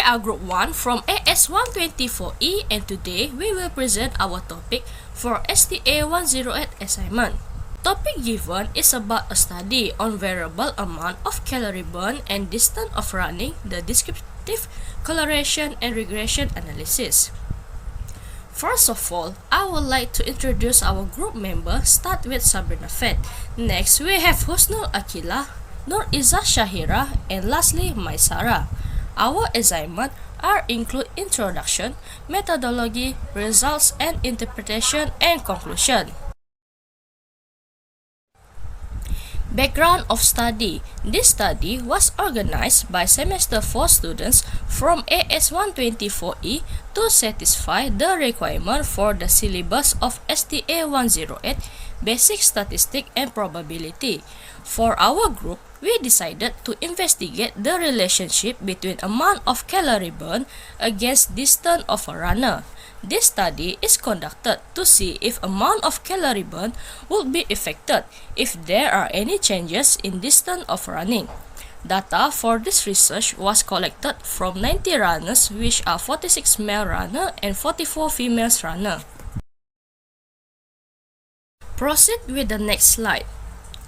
are Group 1 from AS1204E and today we will present our topic for STA108 assignment. Topic given is about a study on variable amount of calorie burn and distance of running, the descriptive correlation and regression analysis. First of all, I would like to introduce our group members. Start with Sabbrinna. Next, we have Husnul, Aqeelah, Nur Izzah Shahirah, and lastly Maisarah. Our assignment are include introduction, methodology, results and interpretation, and conclusion. Background of study. This study was organized by Semester 4 students from AS1204E to satisfy the requirement for the syllabus of STA108 Basic Statistics and Probability. For our group, we decided to investigate the relationship between amount of calorie burn against distance of a runner. This study is conducted to see if amount of calorie burn would be affected if there are any changes in distance of running. Data for this research was collected from 90 runners, which are 46 male runners and 44 female runners. Proceed with the next slide.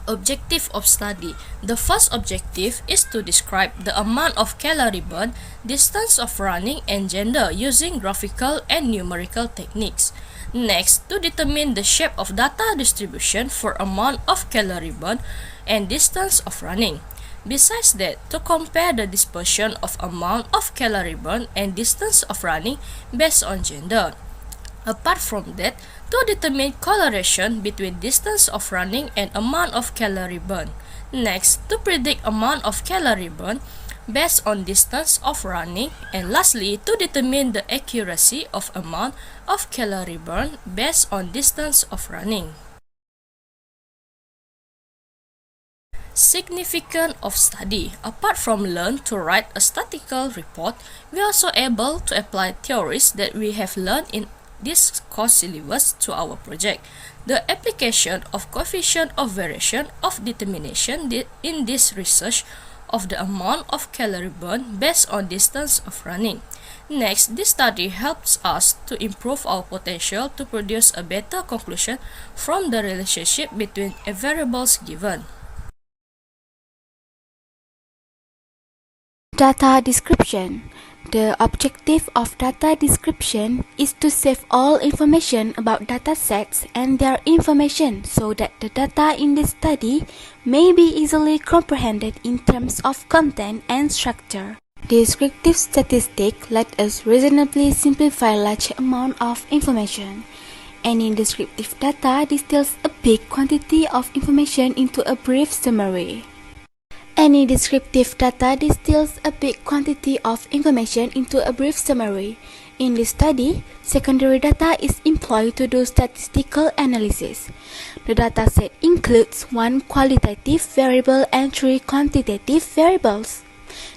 Objective of study. The first objective is to describe the amount of calorie burn, distance of running, and gender using graphical and numerical techniques. Next, to determine the shape of data distribution for amount of calorie burn and distance of running. Besides that, to compare the dispersion of amount of calorie burn and distance of running based on gender. Apart from that, to determine correlation between distance of running and amount of calorie burn. Next, to predict amount of calorie burn based on distance of running. And lastly, to determine the accuracy of amount of calorie burn based on distance of running. Significance of study. Apart from learn to write a statistical report, we are also able to apply theories that we have learned in this course syllabus to our project. The application of coefficient of variation of determination in this research of the amount of calorie burn based on distance of running. Next, this study helps us to improve our potential to produce a better conclusion from the relationship between variables given. Data description. The objective of data description is to save all information about data sets and their information so that the data in this study may be easily comprehended in terms of content and structure. Descriptive statistics let us reasonably simplify large amount of information. Any descriptive data distills a big quantity of information into a brief summary. Any descriptive data distills a big quantity of information into a brief summary. In this study, secondary data is employed to do statistical analysis. The dataset includes 1 qualitative variable and 3 quantitative variables.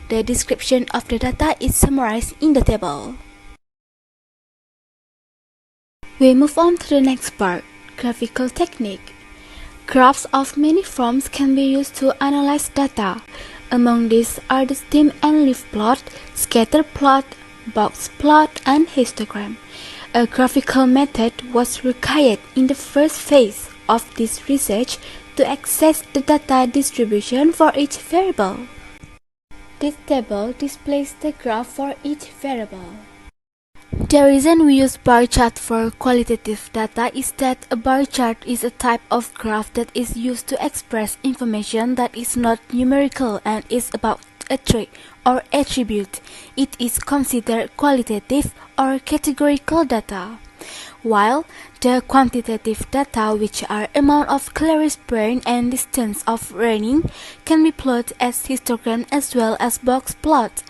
The description of the data is summarized in the table. We move on to the next part, graphical technique. Graphs of many forms can be used to analyze data. Among these are the stem and leaf plot, scatter plot, box plot, and histogram. A graphical method was required in the first phase of this research to access the data distribution for each variable. This table displays the graph for each variable. The reason we use bar chart for qualitative data is that a bar chart is a type of graph that is used to express information that is not numerical and is about a trait or attribute. It is considered qualitative or categorical data. While the quantitative data, which are amount of calories burned and distance of running, can be plotted as histogram as well as box plot.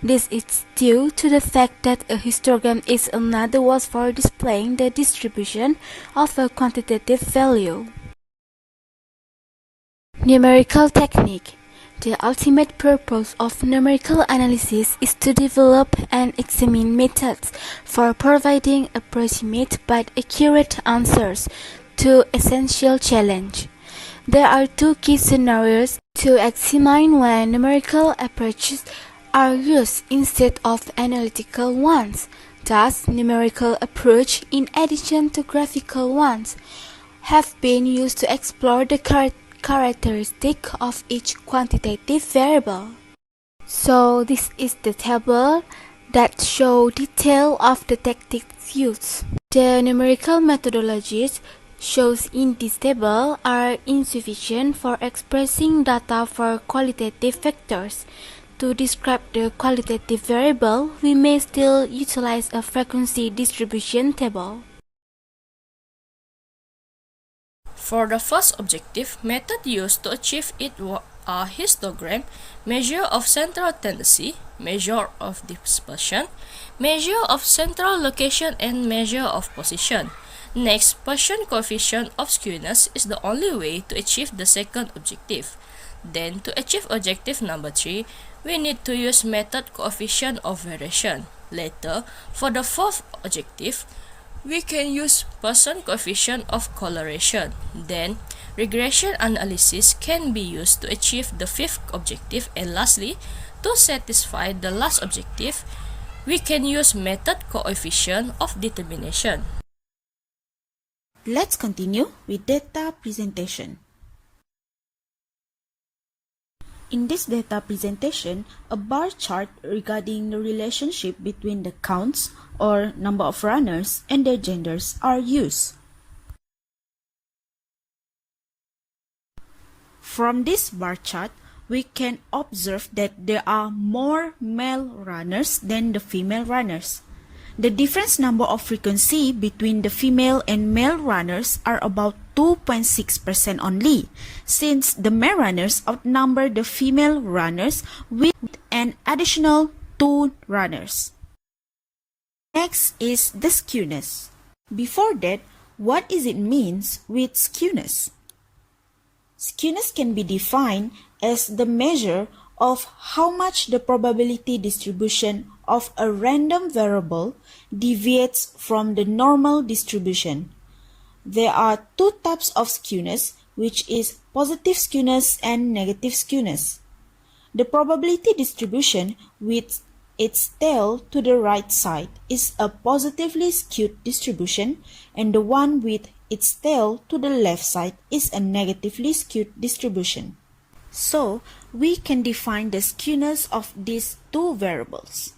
This is due to the fact that a histogram is another word for displaying the distribution of a quantitative value. Numerical technique. The ultimate purpose of numerical analysis is to develop and examine methods for providing approximate but accurate answers to essential challenge. There are two key scenarios to examine when numerical approaches are used instead of analytical ones. Thus, numerical approach, in addition to graphical ones, have been used to explore the characteristic of each quantitative variable. So this is the table that show detail of the tactics used. The numerical methodologies shows in this table are insufficient for expressing data for qualitative factors. To describe the qualitative variable, we may still utilize a frequency distribution table. For the first objective, method used to achieve it were a histogram, measure of central tendency, measure of dispersion, measure of central location, and measure of position. Next, Poisson coefficient of skewness is the only way to achieve the second objective. Then, to achieve objective number 3, we need to use method coefficient of variation. Later, for the fourth objective, we can use Poisson coefficient of coloration. Then, regression analysis can be used to achieve the fifth objective. And lastly, to satisfy the last objective, we can use method coefficient of determination. Let's continue with data presentation. In this data presentation, a bar chart regarding the relationship between the counts or number of runners and their genders are used. From this bar chart, we can observe that there are more male runners than the female runners. The difference number of frequency between the female and male runners are about 2.6% only, since the male runners outnumber the female runners with an additional 2 runners. Next is the skewness. Before that, what is it means with skewness? Skewness can be defined as the measure of how much the probability distribution of a random variable deviates from the normal distribution. There are two types of skewness, which is positive skewness and negative skewness. The probability distribution with its tail to the right side is a positively skewed distribution, and the one with its tail to the left side is a negatively skewed distribution. So, we can define the skewness of these two variables.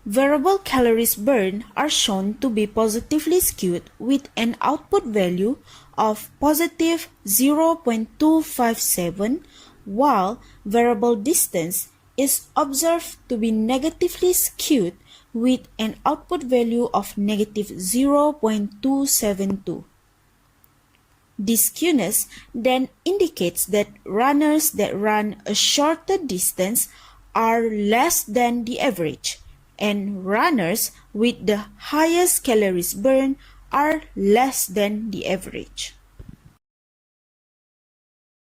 Variable calories burned are shown to be positively skewed with an output value of positive 0.257, while variable distance is observed to be negatively skewed with an output value of negative 0.272. This skewness then indicates that runners that run a shorter distance are less than the average, and runners with the highest calories burned are less than the average.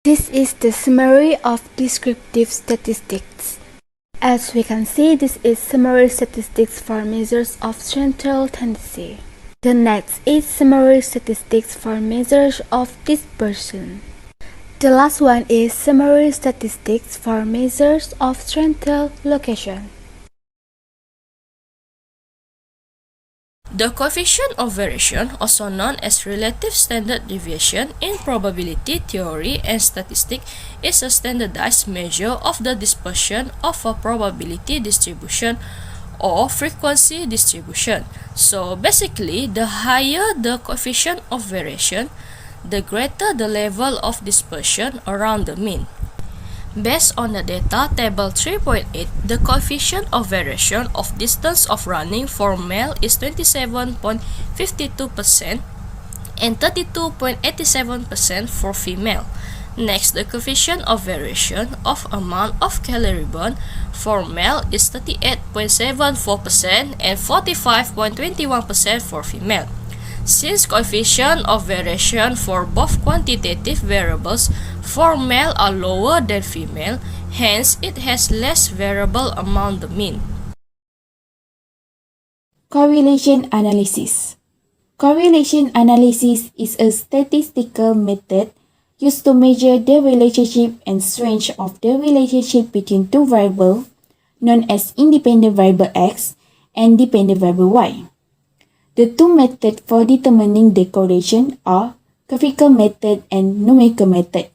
This is the summary of descriptive statistics. As we can see, this is summary statistics for measures of central tendency. The next is summary statistics for measures of dispersion. The last one is summary statistics for measures of central location. The coefficient of variation, also known as relative standard deviation in probability theory and statistics, is a standardized measure of the dispersion of a probability distribution or frequency distribution. So basically, the higher the coefficient of variation, the greater the level of dispersion around the mean. Based on the data table 3.8, the coefficient of variation of distance of running for male is 27.52% and 32.87% for female. Next, the coefficient of variation of amount of calorie burn for male is 38.74% and 45.21% for female. Since coefficient of variation for both quantitative variables for male are lower than female, hence it has less variable among the mean. Correlation analysis. Correlation analysis is a statistical method used to measure the relationship and strength of the relationship between two variables known as independent variable x and dependent variable y. The two methods for determining the correlation are graphical method and numerical method.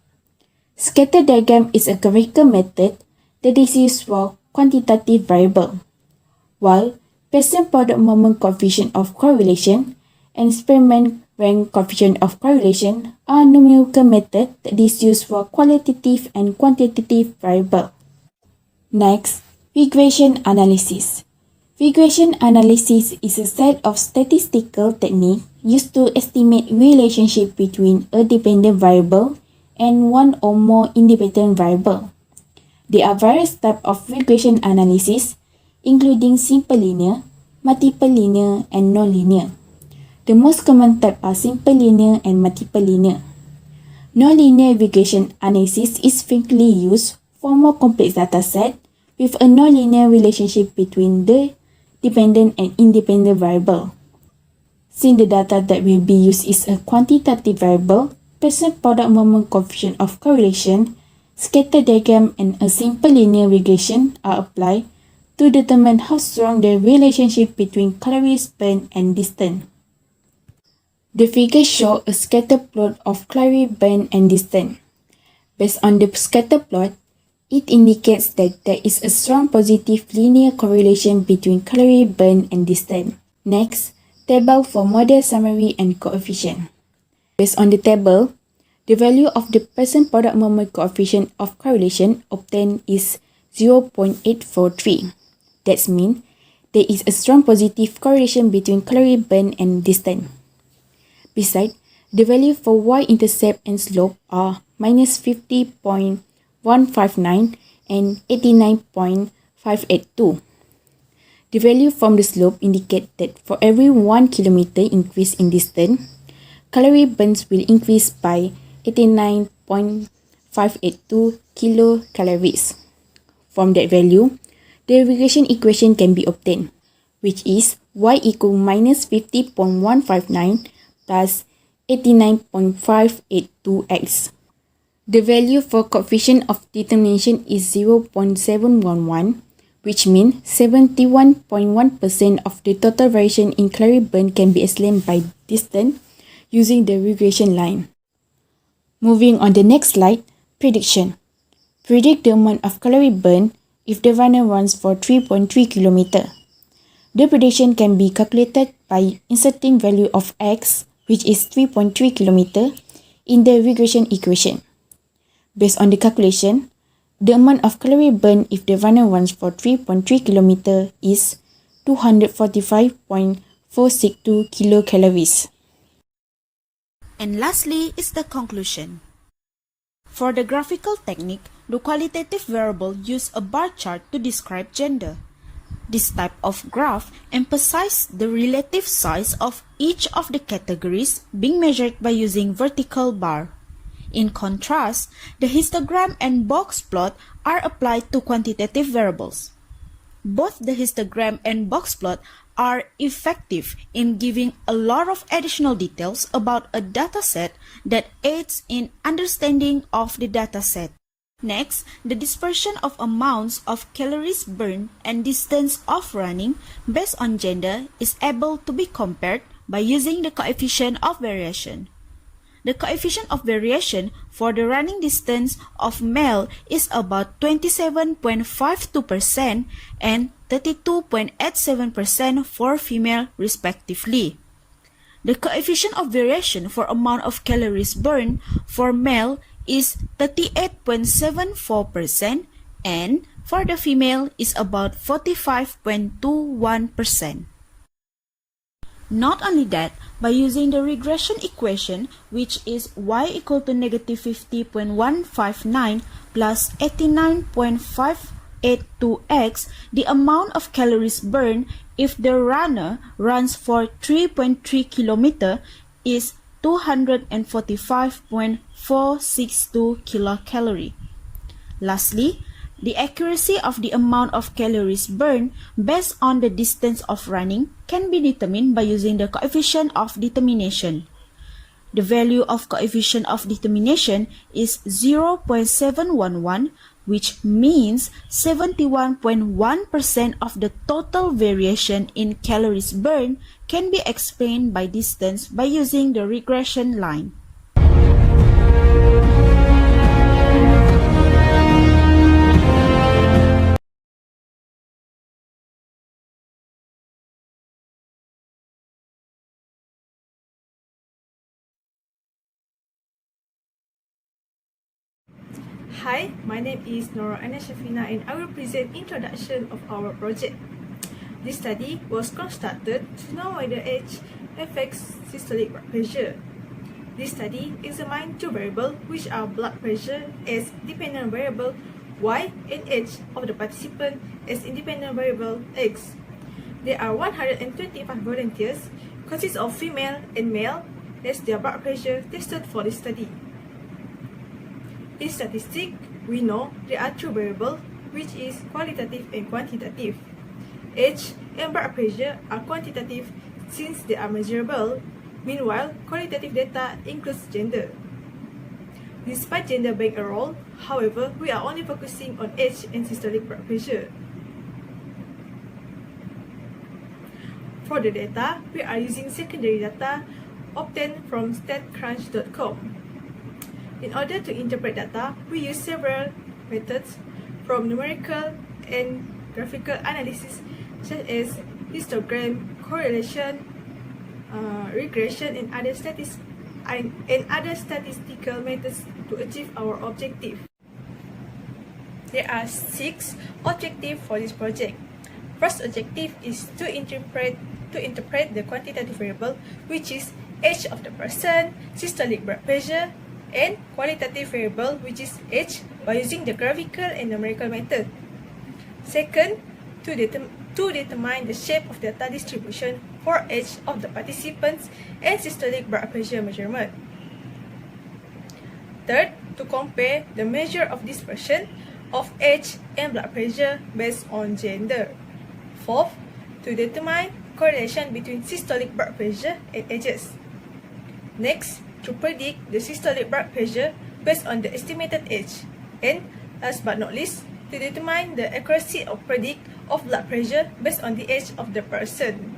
Scatter diagram is a graphical method that is used for quantitative variable, while percent product moment coefficient of correlation and experiment rank coefficient of correlation are numerical method that is used for qualitative and quantitative variable. Next, regression analysis. Regression analysis is a set of statistical techniques used to estimate relationship between a dependent variable and one or more independent variable. There are various types of regression analysis, including simple linear, multiple linear, and nonlinear. The most common type are simple linear and multiple linear. Nonlinear regression analysis is frequently used for more complex data set with a nonlinear relationship between the dependent and independent variable. Since the data that will be used is a quantitative variable, percent product moment coefficient of correlation, scatter diagram, and a simple linear regression are applied to determine how strong the relationship between calories burned and distance. The figure shows a scatter plot of calorie burn and distance. Based on the scatter plot, it indicates that there is a strong positive linear correlation between calorie burn and distance. Next, table for model summary and coefficient. Based on the table, the value of the percent product moment coefficient of correlation obtained is 0.843. That means there is a strong positive correlation between calorie burn and distance. Besides, the value for y-intercept and slope are minus 50.159 and 89.582. The value from the slope indicates that for every 1 kilometer increase in distance, calorie burns will increase by 89.582 kilocalories. From that value, the regression equation can be obtained, which is y equal minus 50.159 plus 89.582x. The value for coefficient of determination is 0.711, which means 71.1% of the total variation in calorie burn can be explained by distance using the regression line. Moving on the next slide, prediction. Predict the amount of calorie burn if the runner runs for 3.3 km. The prediction can be calculated by inserting value of x, which is 3.3 km, in the regression equation. Based on the calculation, the amount of calorie burn if the runner runs for 3.3 km is 245.462 kilocalories. And lastly is the conclusion. For the graphical technique, the qualitative variable use a bar chart to describe gender. This type of graph emphasizes the relative size of each of the categories being measured by using vertical bar. In contrast, the histogram and box plot are applied to quantitative variables. Both the histogram and box plot are effective in giving a lot of additional details about a dataset that aids in understanding of the dataset. Next, the dispersion of amounts of calories burned and distance of running based on gender is able to be compared by using the coefficient of variation. The coefficient of variation for the running distance of male is about 27.52% and 32.87% for female respectively. The coefficient of variation for amount of calories burned for male is 38.74% and for the female is about 45.21%. Not only that, by using the regression equation, which is y equal to negative 50.159 plus 89.582x, the amount of calories burned if the runner runs for 3.3 km is 245.462 kilocalorie. Lastly, the accuracy of the amount of calories burned based on the distance of running can be determined by using the coefficient of determination. The value of coefficient of determination is 0.711, which means 71.1% of the total variation in calories burned can be explained by distance by using the regression line. Hi, my name is Nur Izzah Shahirah and I will present introduction of our project. This study was constructed to know whether age affects systolic blood pressure. This study examined two variables which are blood pressure as dependent variable Y and age of the participant as independent variable X. There are 125 volunteers, consist of female and male, as their blood pressure tested for this study. In statistics, we know there are two variables, which is qualitative and quantitative. Age and blood pressure are quantitative since they are measurable. Meanwhile, qualitative data includes gender. Despite gender playing a role, however, we are only focusing on age and systolic blood pressure. For the data, we are using secondary data obtained from statcrunch.com. In order to interpret data, we use several methods from numerical and graphical analysis such as histogram, correlation, regression, and other statistical methods to achieve our objective. There are 6 objectives for this project. First objective is to interpret the quantitative variable, which is age of the person, systolic blood pressure, and qualitative variable, which is age, by using the graphical and numerical method. Second, to determine the shape of data distribution for age of the participants and systolic blood pressure measurement. Third, to compare the measure of dispersion of age and blood pressure based on gender. Fourth, to determine correlation between systolic blood pressure and ages. Next, to predict the systolic blood pressure based on the estimated age. And last but not least, to determine the accuracy of predict of blood pressure based on the age of the person.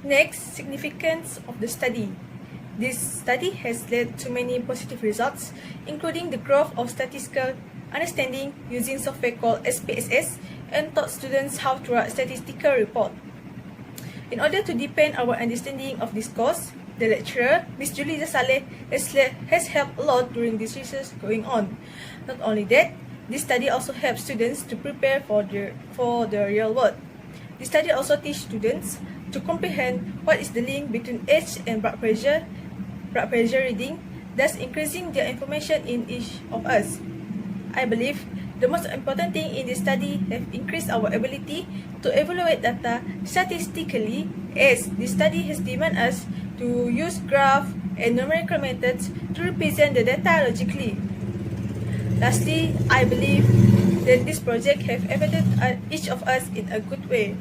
Next, significance of the study. This study has led to many positive results, including the growth of statistical understanding using software called SPSS, and taught students how to write statistical report. In order to deepen our understanding of this course, the lecturer, Ms. Julida Saleh, has helped a lot during this research going on. Not only that, this study also helps students to prepare for the real world. This study also teaches students to comprehend what is the link between age and blood pressure reading, thus increasing their information in each of us. I believe the most important thing in this study have increased our ability to evaluate data statistically, as this study has demanded us to use graph and numerical methods to represent the data logically. Lastly, I believe that this project have affected each of us in a good way.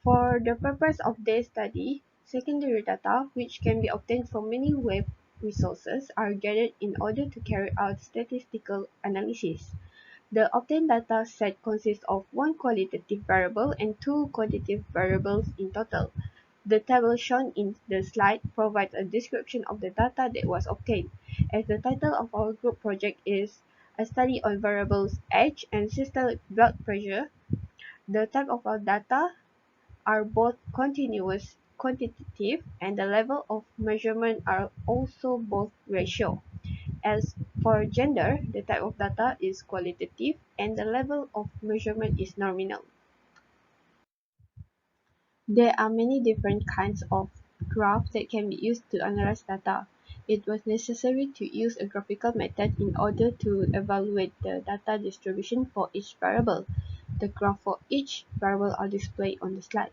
For the purpose of this study, secondary data, which can be obtained from many web resources, are gathered in order to carry out statistical analysis. The obtained data set consists of one qualitative variable and two quantitative variables in total. The table shown in the slide provides a description of the data that was obtained. As the title of our group project is a study on variables age and systolic blood pressure, the type of our data are both continuous, quantitative, and the level of measurement are also both ratio. As for gender, the type of data is qualitative and the level of measurement is nominal. There are many different kinds of graphs that can be used to analyze data. It was necessary to use a graphical method in order to evaluate the data distribution for each variable. The graph for each variable are displayed on the slide.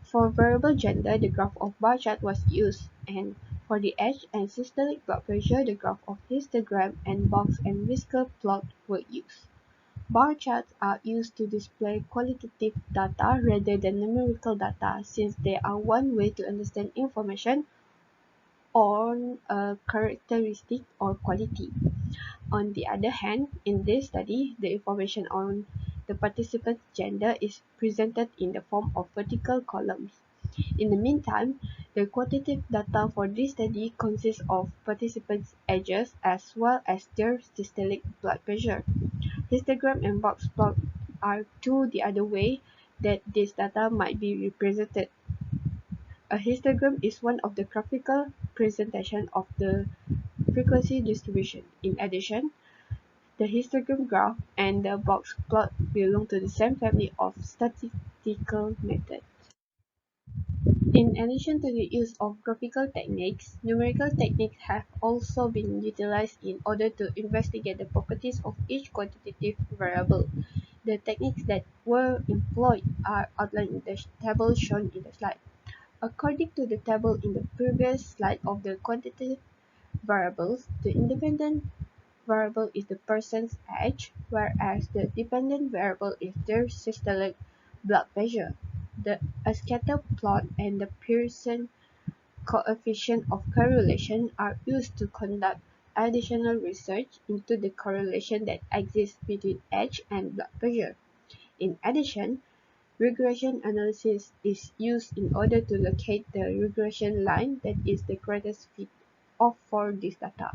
For variable gender, the graph of bar chart was used, and for the age and systolic blood pressure, the graph of histogram and box and whisker plot were used. Bar charts are used to display qualitative data rather than numerical data, since they are one way to understand information on a characteristic or quality. On the other hand, in this study, the information on the participant's gender is presented in the form of vertical columns. In the meantime, the quantitative data for this study consists of participants' ages as well as their systolic blood pressure. Histogram and box plot are two the other way that this data might be represented. A histogram is one of the graphical presentation of the frequency distribution. In addition, the histogram graph and the box plot belong to the same family of statistical methods. In addition to the use of graphical techniques, numerical techniques have also been utilized in order to investigate the properties of each quantitative variable. The techniques that were employed are outlined in the table shown in the slide. According to the table in the previous slide of the quantitative variables, the independent variable is the person's age, whereas the dependent variable is their systolic blood pressure. A scatter plot and the Pearson coefficient of correlation are used to conduct additional research into the correlation that exists between age and blood pressure. In addition, regression analysis is used in order to locate the regression line that is the greatest fit for this data.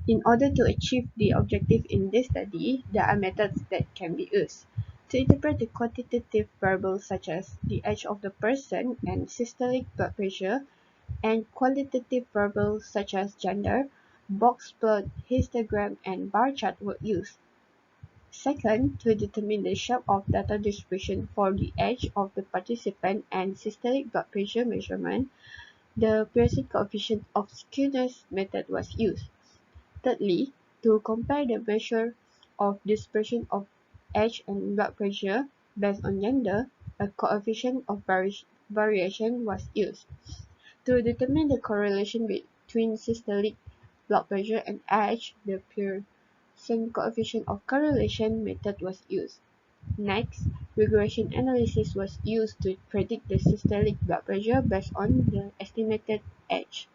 In order to achieve the objective in this study, there are methods that can be used. To interpret the quantitative variables such as the age of the person and systolic blood pressure, and qualitative variables such as gender, box plot, histogram, and bar chart were used. Second, to determine the shape of data distribution for the age of the participant and systolic blood pressure measurement, the Pearson coefficient of skewness method was used. Thirdly, to compare the measure of dispersion of age and blood pressure based on gender, a coefficient of variation was used. To determine the correlation between systolic blood pressure and age, the Pearson coefficient of correlation method was used. Next, regression analysis was used to predict the systolic blood pressure based on the estimated age.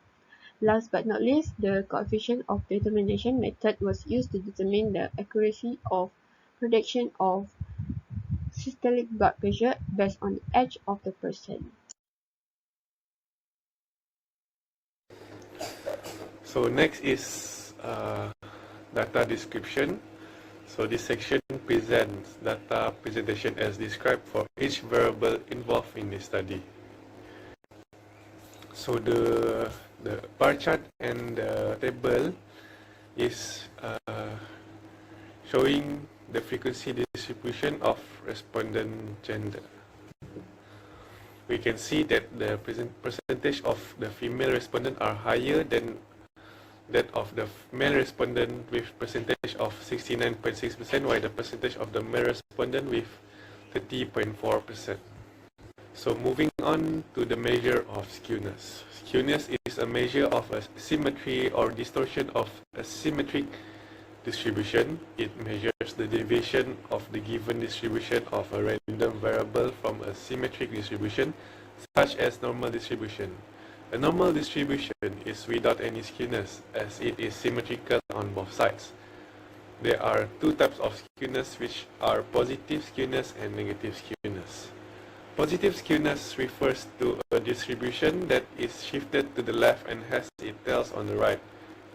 Last but not least, the coefficient of determination method was used to determine the accuracy of prediction of systolic blood pressure based on the age of the person. So next is data description. So this section presents data presentation as described for each variable involved in the study. So the bar chart and the table is showing the frequency distribution of respondent gender. We can see that the percentage of the female respondent are higher than that of the male respondent with percentage of 69.6%, while the percentage of the male respondent with 30.4%. So moving on to the measure of skewness. Skewness is a measure of a symmetry or distortion of a symmetric distribution. It measures the deviation of the given distribution of a random variable from a symmetric distribution, such as normal distribution. A normal distribution is without any skewness, as it is symmetrical on both sides. There are two types of skewness, which are positive skewness and negative skewness. Positive skewness refers to a distribution that is shifted to the left and has its tails on the right.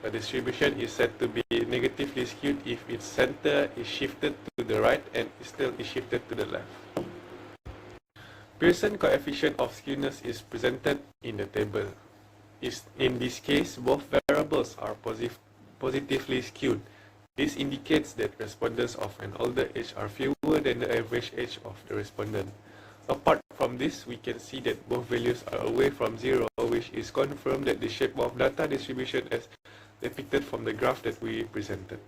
A distribution is said to be negatively skewed if its center is shifted to the right and its tail is shifted to the left. Pearson coefficient of skewness is presented in the table. In this case, both variables are positively skewed. This indicates that respondents of an older age are fewer than the average age of the respondent. Apart from this, we can see that both values are away from zero, which is confirmed that the shape of data distribution as depicted from the graph that we presented.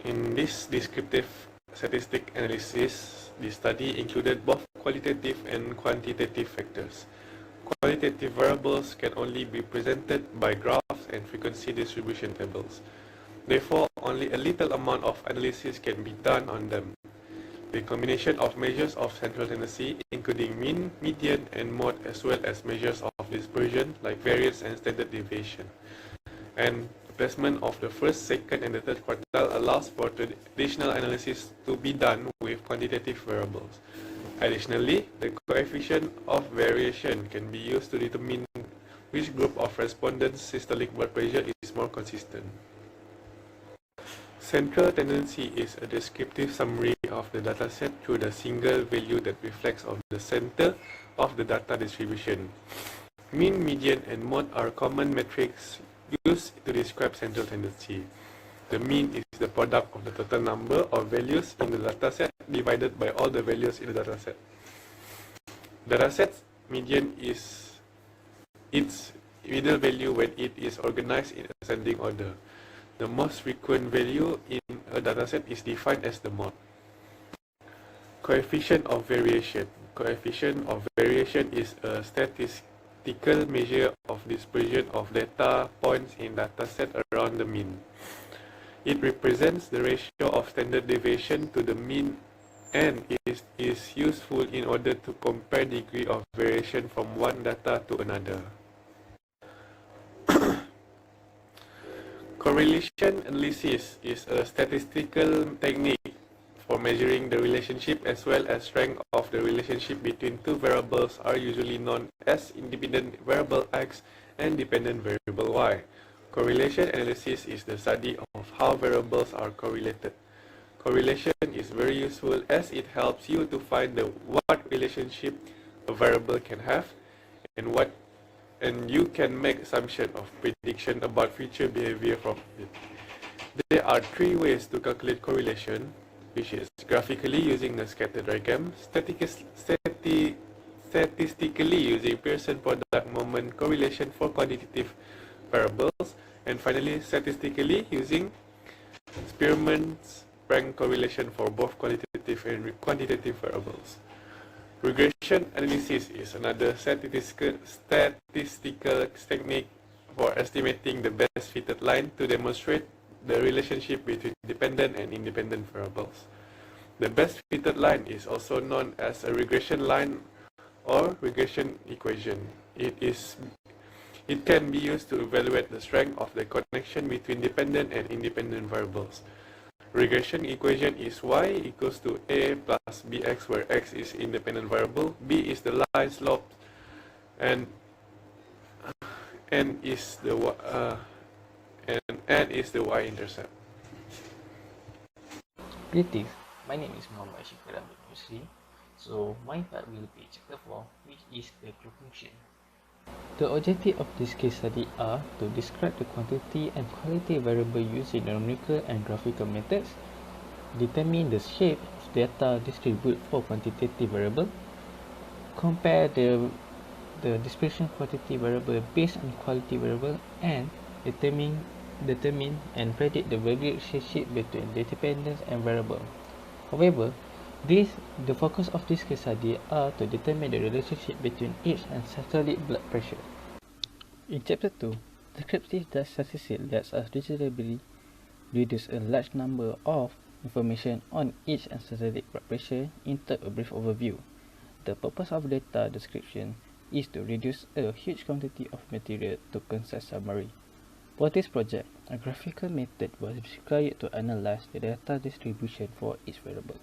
In this descriptive statistic analysis, the study included both qualitative and quantitative factors. Qualitative variables can only be presented by graphs and frequency distribution tables. Therefore, only a little amount of analysis can be done on them. The combination of measures of central tendency, including mean, median, and mode, as well as measures of dispersion like variance and standard deviation. And placement of the first, second, and the third quartile allows for traditional analysis to be done with quantitative variables. Additionally, the coefficient of variation can be used to determine which group of respondents' systolic blood pressure is more consistent. Central tendency is a descriptive summary of the dataset through the single value that reflects on the center of the data distribution. Mean, median, and mode are common metrics used to describe central tendency. The mean is the product of the total number of values in the dataset divided by all the values in the dataset. Dataset's median is its middle value when it is organized in ascending order. The most frequent value in a dataset is defined as the mode. Coefficient of variation. Coefficient of variation is a statistical measure of dispersion of data points in dataset around the mean. It represents the ratio of standard deviation to the mean and is useful in order to compare degree of variation from one data to another. Correlation analysis is a statistical technique for measuring the relationship as well as strength of the relationship between two variables are usually known as independent variable X and dependent variable Y. Correlation analysis is the study of how variables are correlated. Correlation is very useful as it helps you to find what relationship a variable can have and you can make assumption of prediction about future behavior from it. There are three ways to calculate correlation, which is graphically using a scatter diagram, statistically using Pearson product moment correlation for quantitative variables, and finally statistically using Spearman's rank correlation for both qualitative and quantitative variables. Regression analysis is another statistical technique for estimating the best fitted line to demonstrate the relationship between dependent and independent variables. The best fitted line is also known as a regression line or regression equation. It can be used to evaluate the strength of the connection between dependent and independent variables. Regression equation is y equals to a plus bx, where x is independent variable, b is the line slope, and n is the y-intercept. Greetings, my name is Mohammad Yusyakiran bin Yusri. So my part will be chapter 4, which is the group function. The objective of this case study are to describe the quantity and quality variable using numerical and graphical methods, determine the shape of data distributed for quantitative variable, compare the dispersion quantity variable based on quality variable, and determine and predict the relationship between the dependence and variable. However, the focus of this case study are to determine the relationship between age and systolic blood pressure. In chapter 2, descriptive statistics lets us reasonably reduce a large number of information on age and systolic blood pressure into a brief overview. The purpose of data description is to reduce a huge quantity of material to concise summary. For this project, a graphical method was required to analyze the data distribution for each variable.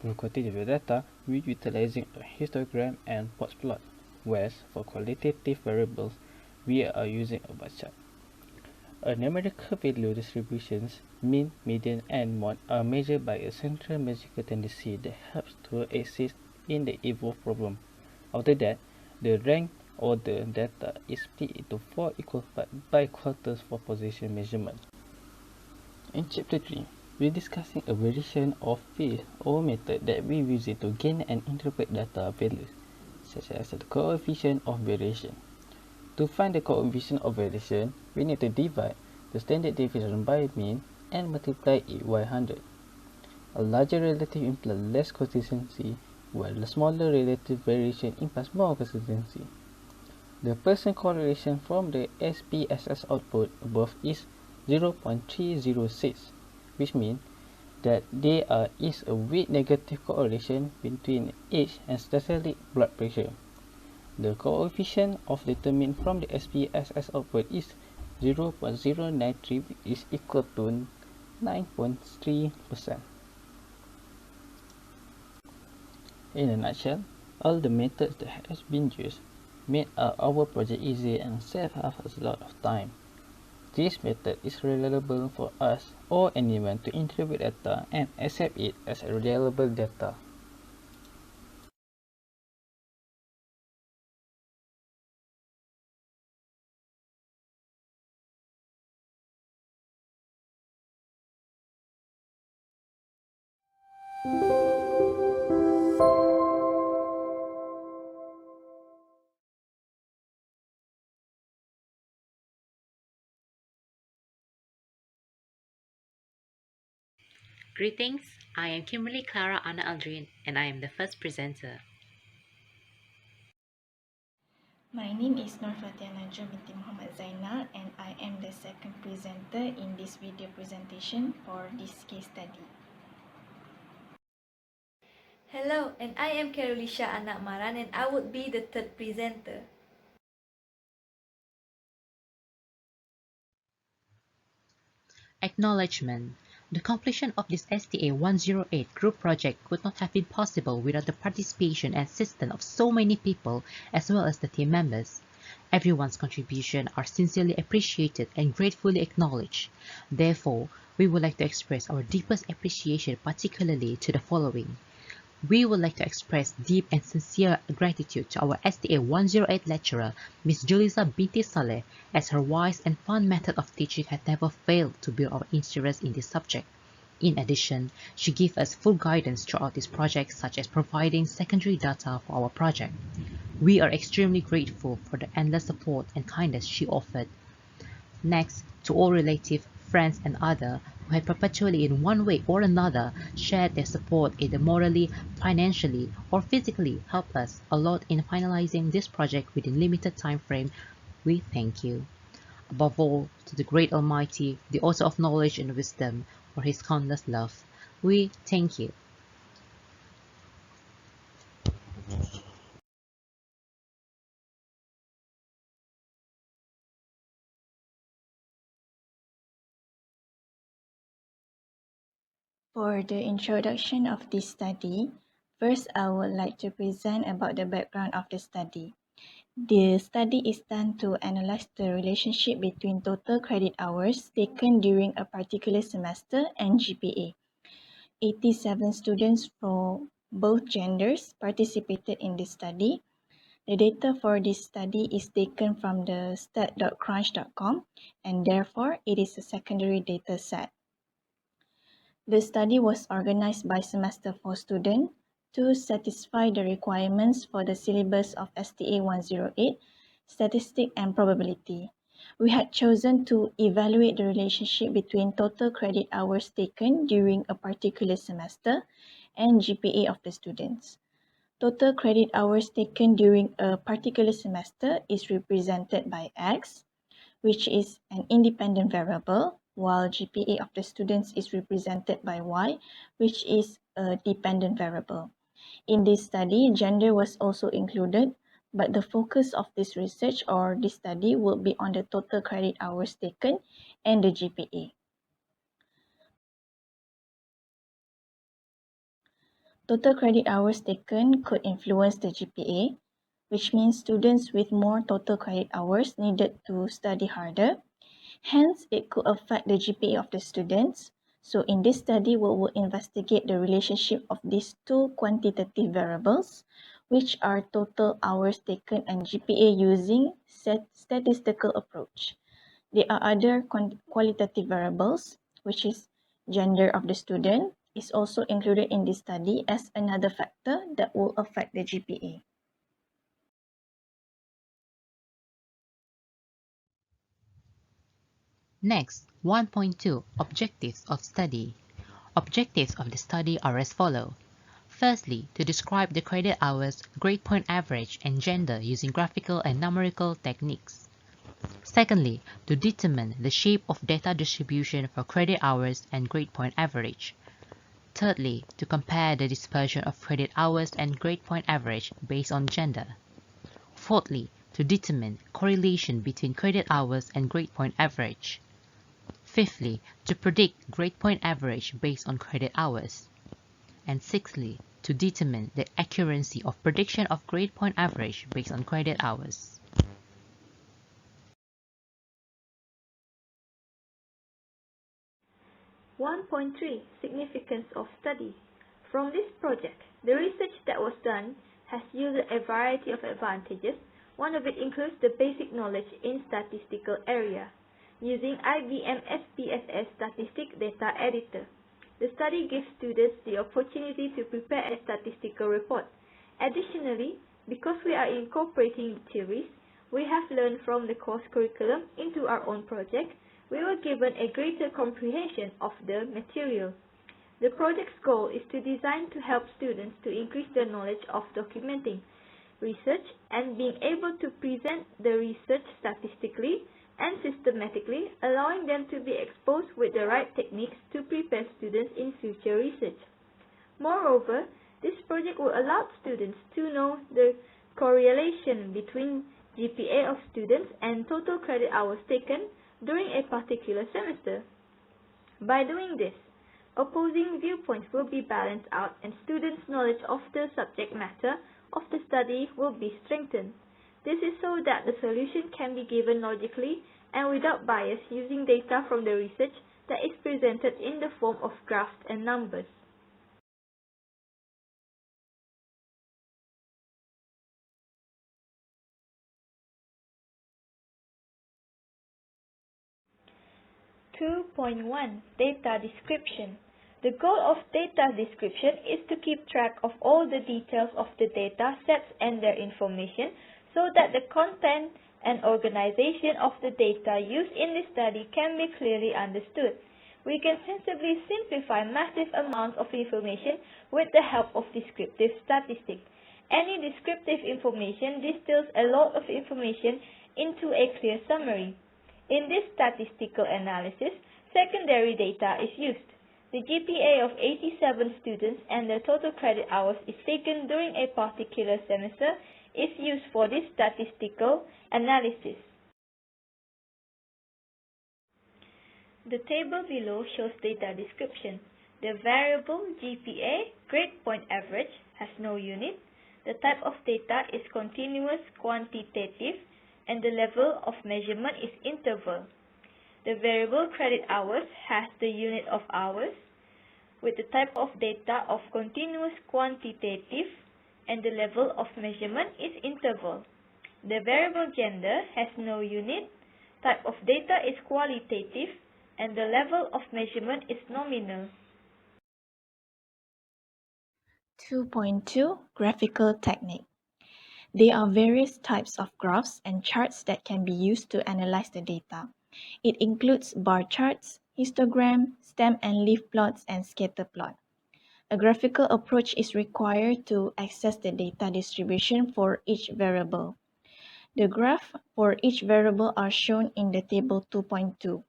For quantitative data, we are utilizing a histogram and box plot, whereas for qualitative variables, we are using a bar chart. A numerical value distributions, mean, median, and mode are measured by a central magical tendency that helps to assist in the evolved problem. After that, the rank order data is split into 4 equal parts by quarters for position measurement. In chapter 3, we are discussing a variation of field or method that we use to gain and interpret data values, such as the coefficient of variation. To find the coefficient of variation, we need to divide the standard deviation by mean and multiply it by 100. A larger relative implies less consistency, while the smaller relative variation implies more consistency. The Pearson correlation from the SPSS output above is 0.306, which means that there is a weak negative correlation between age and systolic blood pressure. The coefficient of determined from the SPSS output is 0.093, which is equal to 9.3%. In a nutshell, all the methods that has been used made our project easy and saved us a lot of time. This method is reliable for us or anyone to interpret data and accept it as reliable data. Greetings, I am Kimberly Clara Anna Aldrin and I am the first presenter. My name is Nurfarhana binti Mohammad Zainal and I am the second presenter in this video presentation for this case study. Hello, and I am Carollessya Anak Maran and I would be the third presenter. Acknowledgement. The completion of this STA108 group project could not have been possible without the participation and assistance of so many people as well as the team members. Everyone's contributions are sincerely appreciated and gratefully acknowledged. Therefore, we would like to express our deepest appreciation particularly to the following. We would like to express deep and sincere gratitude to our STA108 lecturer, Ms. Julissa binti Saleh, as her wise and fun method of teaching had never failed to build our interest in this subject. In addition, she gave us full guidance throughout this project, such as providing secondary data for our project. We are extremely grateful for the endless support and kindness she offered. Next, to all relatives, friends, and others who had perpetually in one way or another shared their support either morally, financially, or physically helped us a lot in finalizing this project within limited time frame, we thank you. Above all, to the great Almighty, the author of knowledge and wisdom, for his countless love, we thank you. For the introduction of this study, first I would like to present about the background of the study. The study is done to analyze the relationship between total credit hours taken during a particular semester and GPA. 87 students from both genders participated in this study. The data for this study is taken from the stat.crunch.com and therefore it is a secondary data set. The study was organized by Semester 4 students to satisfy the requirements for the syllabus of STA108, Statistics and Probability. We had chosen to evaluate the relationship between total credit hours taken during a particular semester and GPA of the students. Total credit hours taken during a particular semester is represented by X, which is an independent variable, while GPA of the students is represented by Y, which is a dependent variable. In this study, gender was also included, but the focus of this research or this study will be on the total credit hours taken and the GPA. Total credit hours taken could influence the GPA, which means students with more total credit hours needed to study harder. Hence, it could affect the GPA of the students. So in this study, we will investigate the relationship of these two quantitative variables, which are total hours taken and GPA using statistical approach. There are other qualitative variables, which is gender of the student, is also included in this study as another factor that will affect the GPA. Next, 1.2 Objectives of Study. Objectives of the study are as follows. Firstly, to describe the credit hours, grade point average, and gender using graphical and numerical techniques. Secondly, to determine the shape of data distribution for credit hours and grade point average. Thirdly, to compare the dispersion of credit hours and grade point average based on gender. Fourthly, to determine correlation between credit hours and grade point average. Fifthly, to predict grade point average based on credit hours. And sixthly, to determine the accuracy of prediction of grade point average based on credit hours. Significance of study. From this project, the research that was done has yielded a variety of advantages. One of it includes the basic knowledge in statistical area, using IBM SPSS Statistic Data Editor. The study gives students the opportunity to prepare a statistical report. Additionally, because we are incorporating the theories we have learned from the course curriculum into our own project, we were given a greater comprehension of the material. The project's goal is to design to help students to increase their knowledge of documenting research and being able to present the research statistically and systematically, allowing them to be exposed with the right techniques to prepare students in future research. Moreover, this project will allow students to know the correlation between GPA of students and total credit hours taken during a particular semester. By doing this, opposing viewpoints will be balanced out and students' knowledge of the subject matter of the study will be strengthened. This is so that the solution can be given logically and without bias using data from the research that is presented in the form of graphs and numbers. Data description. The goal of data description is to keep track of all the details of the data sets and their information so that the content and organization of the data used in this study can be clearly understood. We can sensibly simplify massive amounts of information with the help of descriptive statistics. Any descriptive information distills a lot of information into a clear summary. In this statistical analysis, secondary data is used. The GPA of 87 students and their total credit hours is taken during a particular semester is used for this statistical analysis. The table below shows data description. The variable GPA, grade point average, has no unit. The type of data is continuous quantitative and the level of measurement is interval. The variable credit hours has the unit of hours with the type of data of continuous quantitative and the level of measurement is interval. The variable gender has no unit, type of data is qualitative and the level of measurement is nominal. 2.2 Graphical Technique. There are various types of graphs and charts that can be used to analyze the data. It includes bar charts, histogram, stem and leaf plots, and scatter plot. A graphical approach is required to access the data distribution for each variable. The graph for each variable are shown in the table 2.2.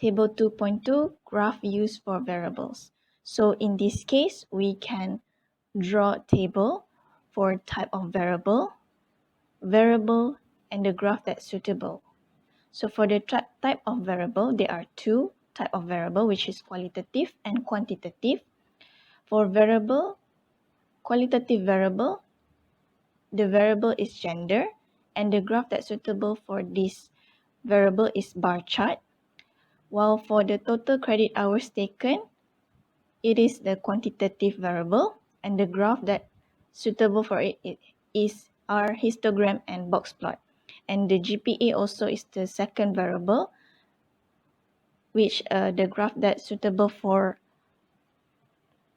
Table 2.2, graph used for variables. So in this case, we can draw a table for type of variable, and the graph that's suitable. So for the type of variable, there are two types of variable, which is qualitative and quantitative. For qualitative variable, the variable is gender, and the graph that's suitable for this variable is bar chart. While for the total credit hours taken, it is the quantitative variable, and the graph that suitable for it is our histogram and box plot. And the GPA also is the second variable, which the graph that's suitable for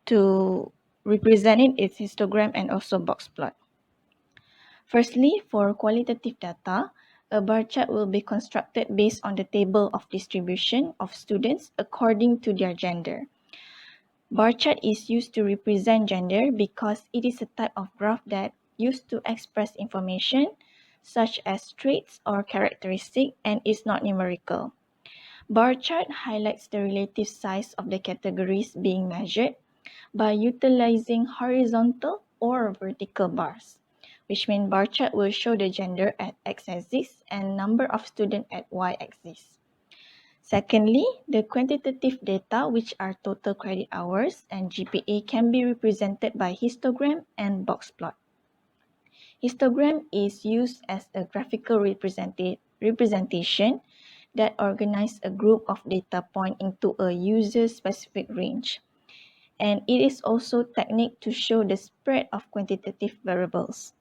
to represent it is histogram and also box plot. Firstly, for qualitative data, a bar chart will be constructed based on the table of distribution of students according to their gender. Bar chart is used to represent gender because it is a type of graph that used to express information such as traits or characteristics and is not numerical. Bar chart highlights the relative size of the categories being measured by utilizing horizontal or vertical bars, which means bar chart will show the gender at x-axis and number of students at y-axis. Secondly, the quantitative data, which are total credit hours and GPA, can be represented by histogram and box plot. Histogram is used as a graphical representation that organizes a group of data points into a user-specific range. And it is also a technique to show the spread of quantitative variables.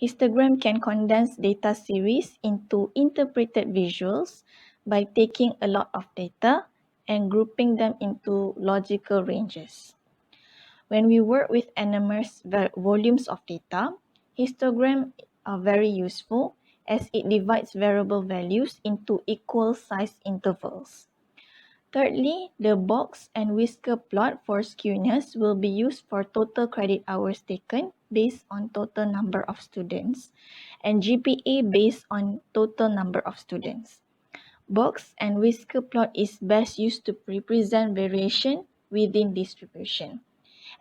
Histogram can condense data series into interpreted visuals by taking a lot of data and grouping them into logical ranges. When we work with enormous volumes of data, histograms are very useful as it divides variable values into equal size intervals. Thirdly, the box and whisker plot for skewness will be used for total credit hours taken based on total number of students and GPA based on total number of students. Box and whisker plot is best used to represent variation within distribution.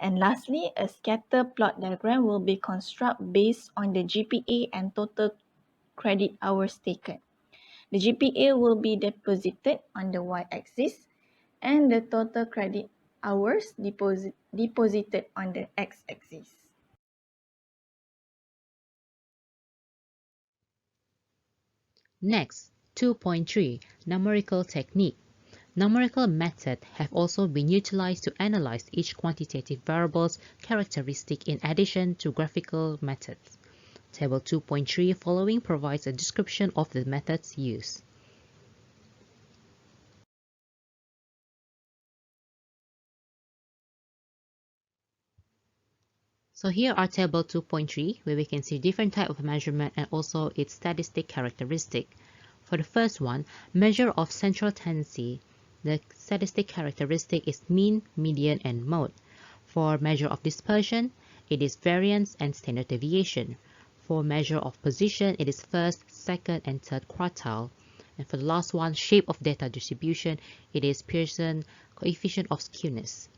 And lastly, a scatter plot diagram will be constructed based on the GPA and total credit hours taken. The GPA will be deposited on the y-axis and the total credit hours deposited on the x-axis. Next, 2.3 Numerical Technique. Numerical methods have also been utilized to analyze each quantitative variable's characteristic in addition to graphical methods. Table 2.3 following provides a description of the methods used. So here are table 2.3 where we can see different type of measurement and also its statistic characteristic. For the first one, measure of central tendency. The statistic characteristic is mean, median, and mode. For measure of dispersion, it is variance and standard deviation. For measure of position, it is first, second, and third quartile. And for the last one, shape of data distribution, it is Pearson coefficient of skewness.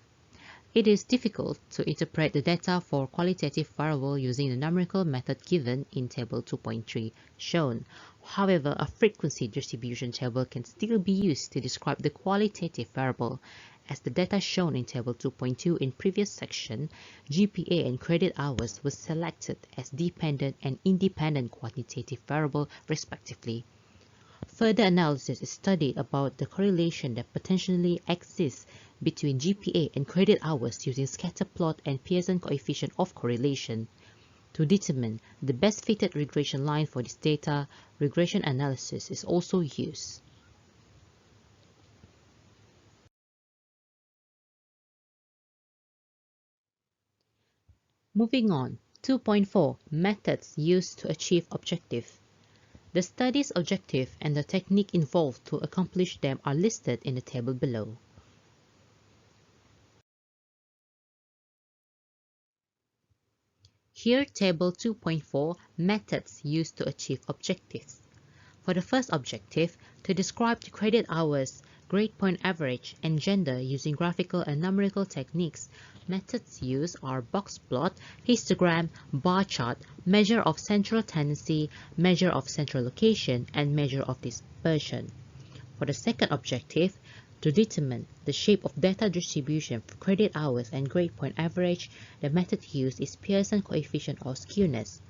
It is difficult to interpret the data for qualitative variable using the numerical method given in table 2.3 shown. However, a frequency distribution table can still be used to describe the qualitative variable. As the data shown in table 2.2 in previous section, GPA and credit hours were selected as dependent and independent quantitative variable respectively. Further analysis is studied about the correlation that potentially exists between GPA and credit hours using scatter plot and Pearson coefficient of correlation. To determine the best fitted regression line for this data, regression analysis is also used. Moving on, 2.4 Methods used to achieve objective. The study's objective and the technique involved to accomplish them are listed in the table below. Here, table 2.4 Methods used to achieve objectives. For the first objective, to describe the credit hours, grade point average, and gender using graphical and numerical techniques, methods used are box plot, histogram, bar chart, measure of central tendency, measure of central location, and measure of dispersion. For the second objective, to determine the shape of data distribution for credit hours and grade point average, the method used is Pearson coefficient of skewness.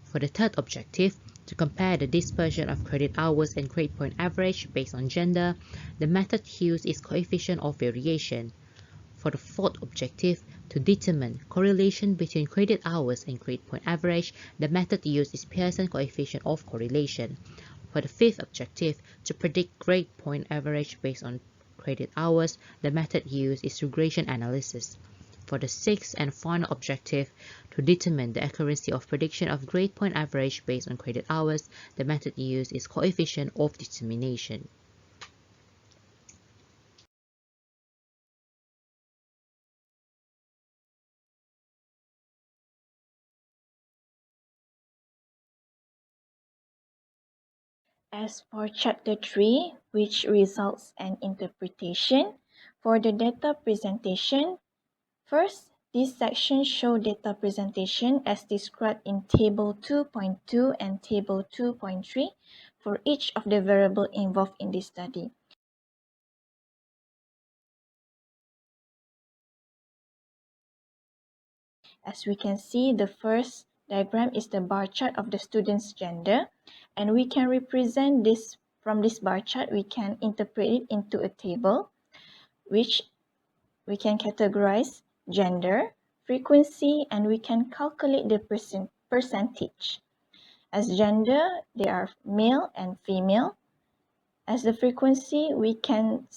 For the third objective, to compare the dispersion of credit hours and grade point average based on gender, the method used is coefficient of variation. For the fourth objective, to determine correlation between credit hours and grade point average, the method used is Pearson coefficient of correlation. For the fifth objective, to predict grade point average based on credit hours, the method used is regression analysis. For the sixth and final objective, to determine the accuracy of prediction of grade point average based on credit hours, the method used is coefficient of determination. As for Chapter 3, which results and interpretation, for the data presentation, first, this section shows data presentation as described in Table 2.2 and Table 2.3 for each of the variables involved in this study. As we can see, the first diagram is the bar chart of the student's gender, and we can represent this from this bar chart. We can interpret it into a table, which we can categorize gender, frequency, and we can calculate the percentage. As gender, they are male and female. As the frequency, we can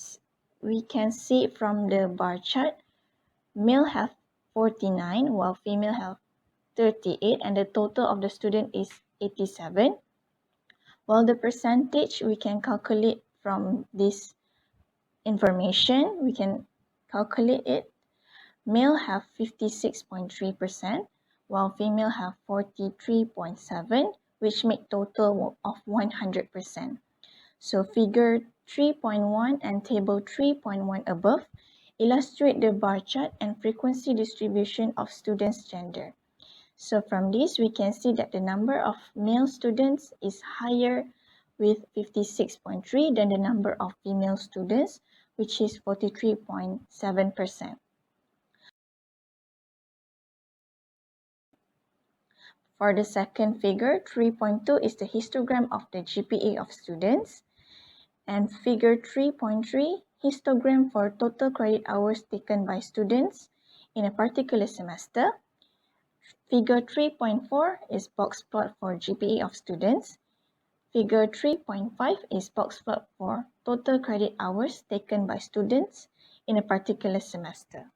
see from the bar chart, male have 49 while female have 38, and the total of the student is 87. While the percentage we can calculate from this information, we can calculate it. Male have 56.3%, while female have 43.7%, which make total of 100%. So figure 3.1 and table 3.1 above illustrate the bar chart and frequency distribution of students' gender. So from this, we can see that the number of male students is higher with 56.3 than the number of female students, which is 43.7%. For the second figure, 3.2 is the histogram of the GPA of students. And figure 3.3, histogram for total credit hours taken by students in a particular semester. Figure 3.4 is box plot for GPA of students. Figure 3.5 is box plot for total credit hours taken by students in a particular semester.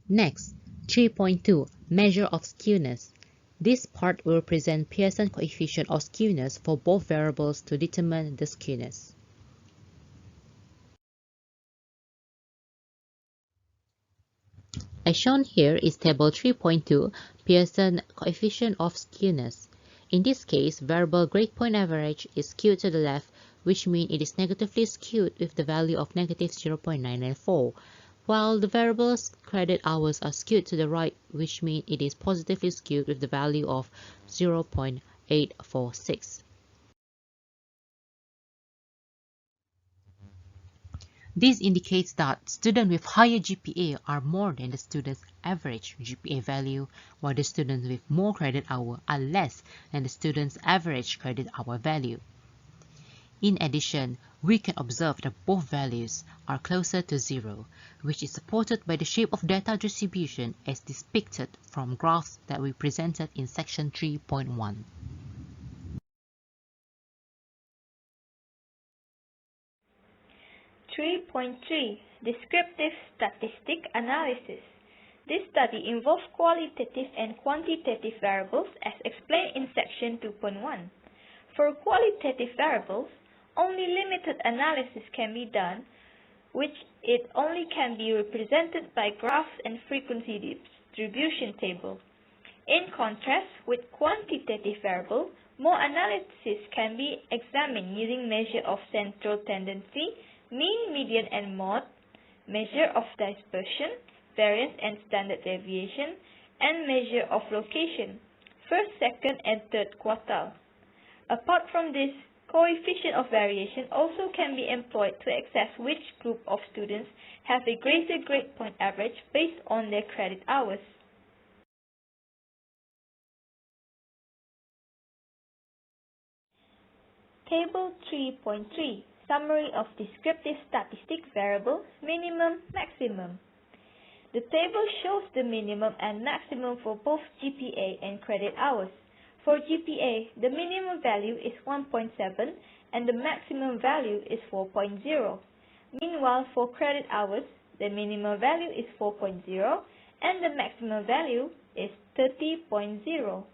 Next, 3.2, measure of skewness. This part will present Pearson coefficient of skewness for both variables to determine the skewness. As shown here is table 3.2, Pearson coefficient of skewness. In this case, variable grade point average is skewed to the left, which means it is negatively skewed with the value of negative 0.994, while the variable's credit hours are skewed to the right, which means it is positively skewed with the value of 0.846. This indicates that students with higher GPA are more than the student's average GPA value, while the students with more credit hour are less than the student's average credit hour value. In addition, we can observe that both values are closer to zero, which is supported by the shape of data distribution as depicted from graphs that we presented in section 3.1. Descriptive statistic analysis. This study involves qualitative and quantitative variables as explained in section 2.1. For qualitative variables, only limited analysis can be done, which it only can be represented by graphs and frequency distribution table. In contrast with quantitative variable, more analysis can be examined using measure of central tendency, mean, median, and mode, measure of dispersion, variance and standard deviation, and measure of location, first, second, and third quartile. Apart from this, coefficient of variation also can be employed to assess which group of students have a greater grade point average based on their credit hours. Table 3.3, Summary of Descriptive Statistic Variables, Minimum, Maximum. The table shows the minimum and maximum for both GPA and credit hours. For GPA, the minimum value is 1.7 and the maximum value is 4.0. Meanwhile, for credit hours, the minimum value is 4.0 and the maximum value is 30.0.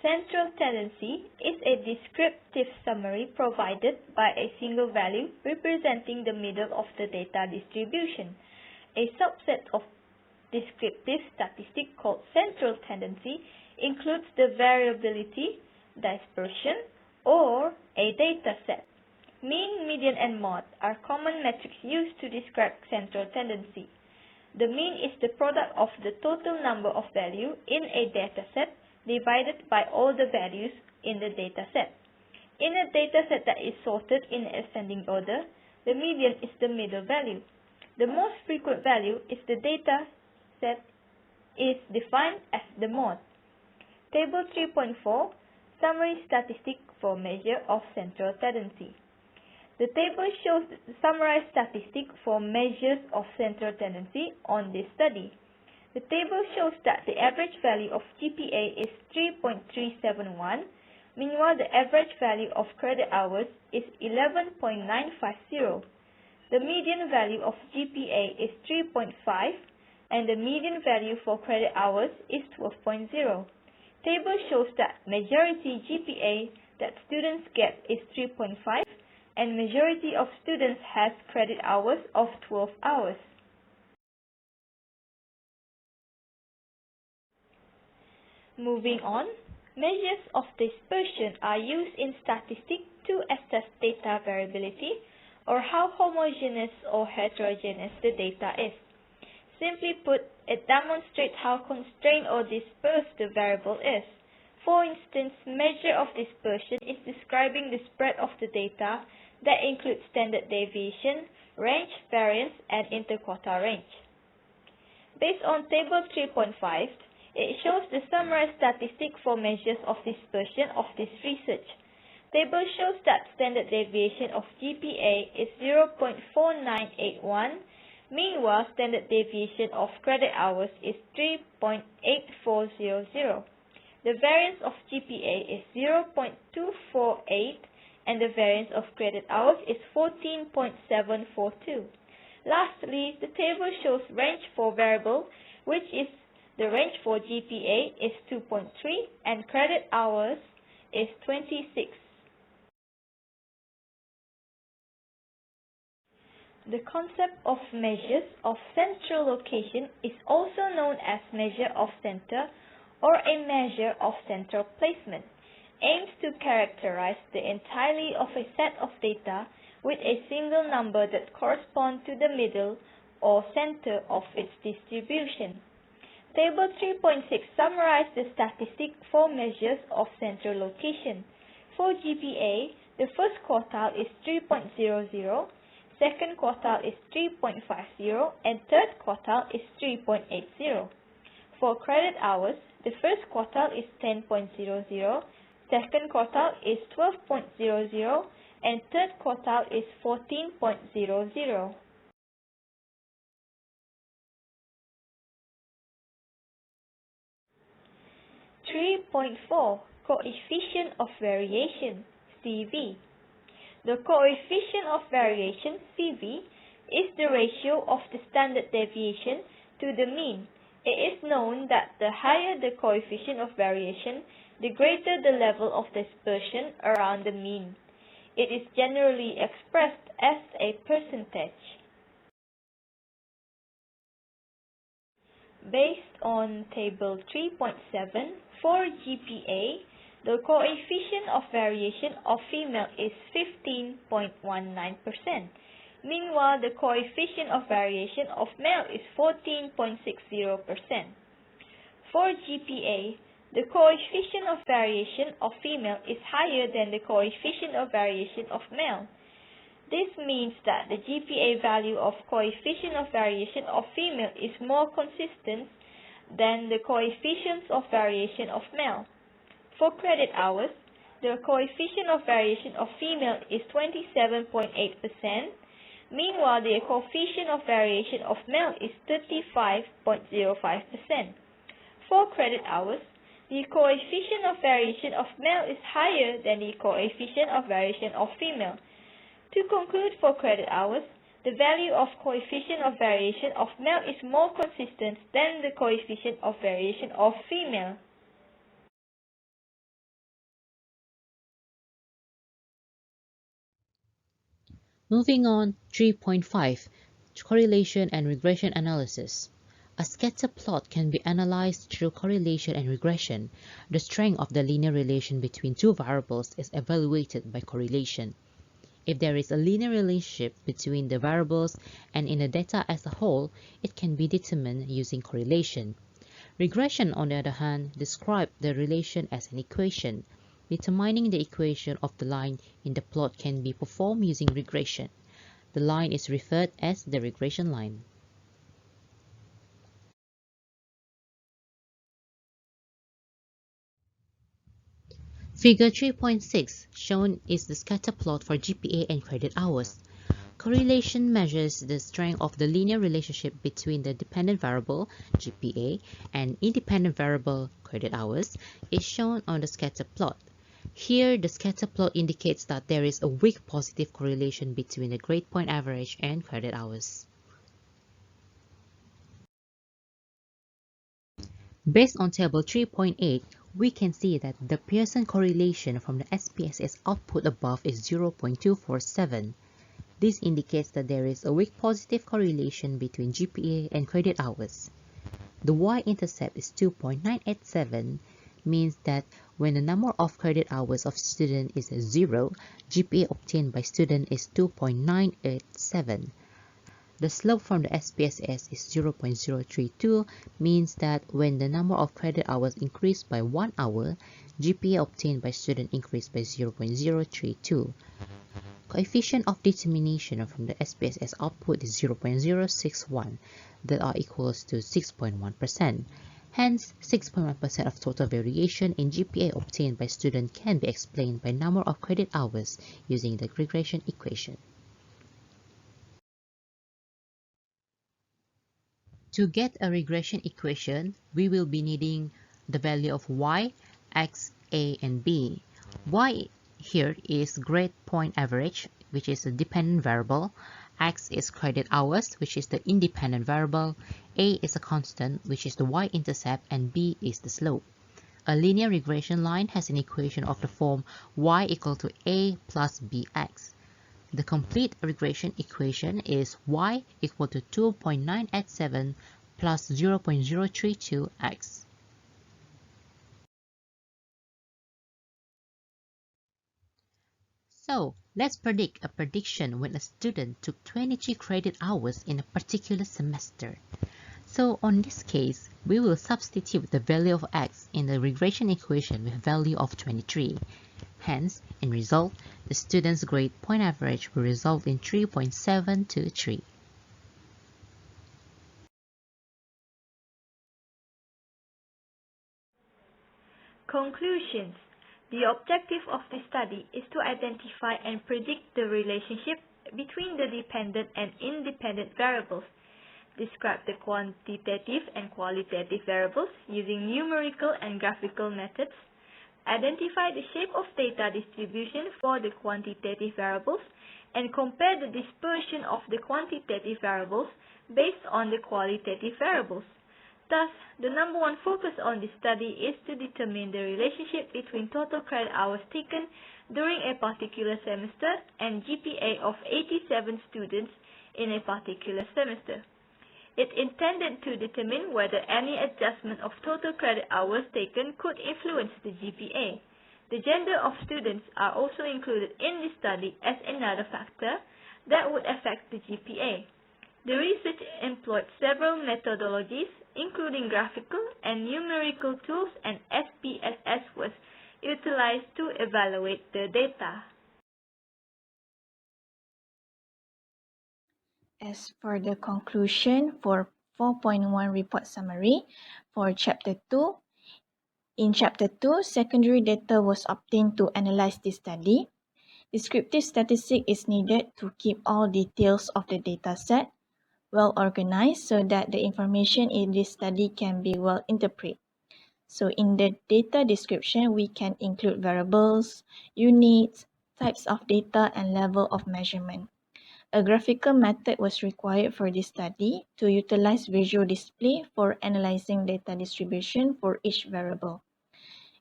Central tendency is a descriptive summary provided by a single value representing the middle of the data distribution. A subset of descriptive statistic called central tendency includes the variability, dispersion, or a data set. Mean, median, and mode are common metrics used to describe central tendency. The mean is the product of the total number of values in a dataset divided by all the values in the dataset. In a dataset that is sorted in ascending order, the median is the middle value. The most frequent value is the dataset is defined as the mode. Table 3.4 Summary statistic for measure of central tendency. The table shows the summarized statistic for measures of central tendency on this study. The table shows that the average value of GPA is 3.371, meanwhile the average value of credit hours is 11.950. The median value of GPA is 3.5 and the median value for credit hours is 12.0. Table shows that majority GPA that students get is 3.5 and majority of students has credit hours of 12 hours. Moving on, measures of dispersion are used in statistics to assess data variability or how homogeneous or heterogeneous the data is. Simply put, it demonstrates how constrained or dispersed the variable is. For instance, measure of dispersion is describing the spread of the data that includes standard deviation, range, variance, and interquartile range. Based on Table 3.5, it shows the summarized statistic for measures of dispersion of this research. Table shows that standard deviation of GPA is 0.4981, meanwhile standard deviation of credit hours is 3.8400. The variance of GPA is 0.248 and the variance of credit hours is 14.742. Lastly, the table shows range for variable, which is the range for GPA is 2.3 and credit hours is 26. The concept of measures of central location is also known as measure of center or a measure of central placement, aims to characterize the entirety of a set of data with a single number that corresponds to the middle or center of its distribution. Table 3.6 summarizes the statistic for measures of central location. For GPA, the first quartile is 3.00, second quartile is 3.50, and third quartile is 3.80. For credit hours, the first quartile is 10.00, second quartile is 12.00, and third quartile is 14.00. Coefficient of variation, CV. The coefficient of variation, CV, is the ratio of the standard deviation to the mean. It is known that the higher the coefficient of variation, the greater the level of dispersion around the mean. It is generally expressed as a percentage. Based on Table 3.7, for GPA, the coefficient of variation of female is 15.19%. Meanwhile, the coefficient of variation of male is 14.60%. For GPA, the coefficient of variation of female is higher than the coefficient of variation of male. This means that the GPA value of coefficient of variation of female is more consistent than the coefficients of variation of male. For credit hours, the coefficient of variation of female is 27.8%, meanwhile the coefficient of variation of male is 35.05%. For credit hours, the coefficient of variation of male is higher than the coefficient of variation of female. To conclude, for credit hours, the value of coefficient of variation of male is more consistent than the coefficient of variation of female. Moving on, 3.5. Correlation and regression analysis. A scatter plot can be analyzed through correlation and regression. The strength of the linear relation between two variables is evaluated by correlation. If there is a linear relationship between the variables and in the data as a whole, it can be determined using correlation. Regression, on the other hand, describes the relation as an equation. Determining the equation of the line in the plot can be performed using regression. The line is referred as the regression line. Figure 3.6 shown is the scatter plot for GPA and credit hours. Correlation measures the strength of the linear relationship between the dependent variable, GPA, and independent variable, credit hours, is shown on the scatter plot. Here, the scatter plot indicates that there is a weak positive correlation between the grade point average and credit hours. Based on Table 3.8, we can see that the Pearson correlation from the SPSS output above is 0.247. This indicates that there is a weak positive correlation between GPA and credit hours. The y-intercept is 2.987, means that when the number of credit hours of student is 0, GPA obtained by student is 2.987. The slope from the SPSS is 0.032, means that when the number of credit hours increased by 1 hour, GPA obtained by student increased by 0.032. Coefficient of determination from the SPSS output is 0.061, that are equals to 6.1%. Hence, 6.1% of total variation in GPA obtained by student can be explained by number of credit hours using the regression equation. To get a regression equation, we will be needing the value of y, x, a, and b. Y here is grade point average, which is a dependent variable. X is credit hours, which is the independent variable. A is a constant, which is the y-intercept, and b is the slope. A linear regression line has an equation of the form y equal to a plus bx. The complete regression equation is y equal to 2.987 plus 0.032x. So, let's predict a prediction when a student took 23 credit hours in a particular semester. So, on this case, we will substitute the value of x in the regression equation with value of 23. Hence, in result, the student's grade point average will result in 3.723. Conclusions. The objective of this study is to identify and predict the relationship between the dependent and independent variables, describe the quantitative and qualitative variables using numerical and graphical methods, identify the shape of data distribution for the quantitative variables, and compare the dispersion of the quantitative variables based on the qualitative variables. Thus, the number one focus on this study is to determine the relationship between total credit hours taken during a particular semester and GPA of 87 students in a particular semester. It intended to determine whether any adjustment of total credit hours taken could influence the GPA. The gender of students are also included in this study as another factor that would affect the GPA. The research employed several methodologies, including graphical and numerical tools, and SPSS was utilized to evaluate the data. As for the conclusion for 4.1 report summary for Chapter 2, in Chapter 2, secondary data was obtained to analyze this study. Descriptive statistics is needed to keep all details of the data set well organized so that the information in this study can be well interpreted. So in the data description, we can include variables, units, types of data, and level of measurement. A graphical method was required for this study to utilize visual display for analyzing data distribution for each variable.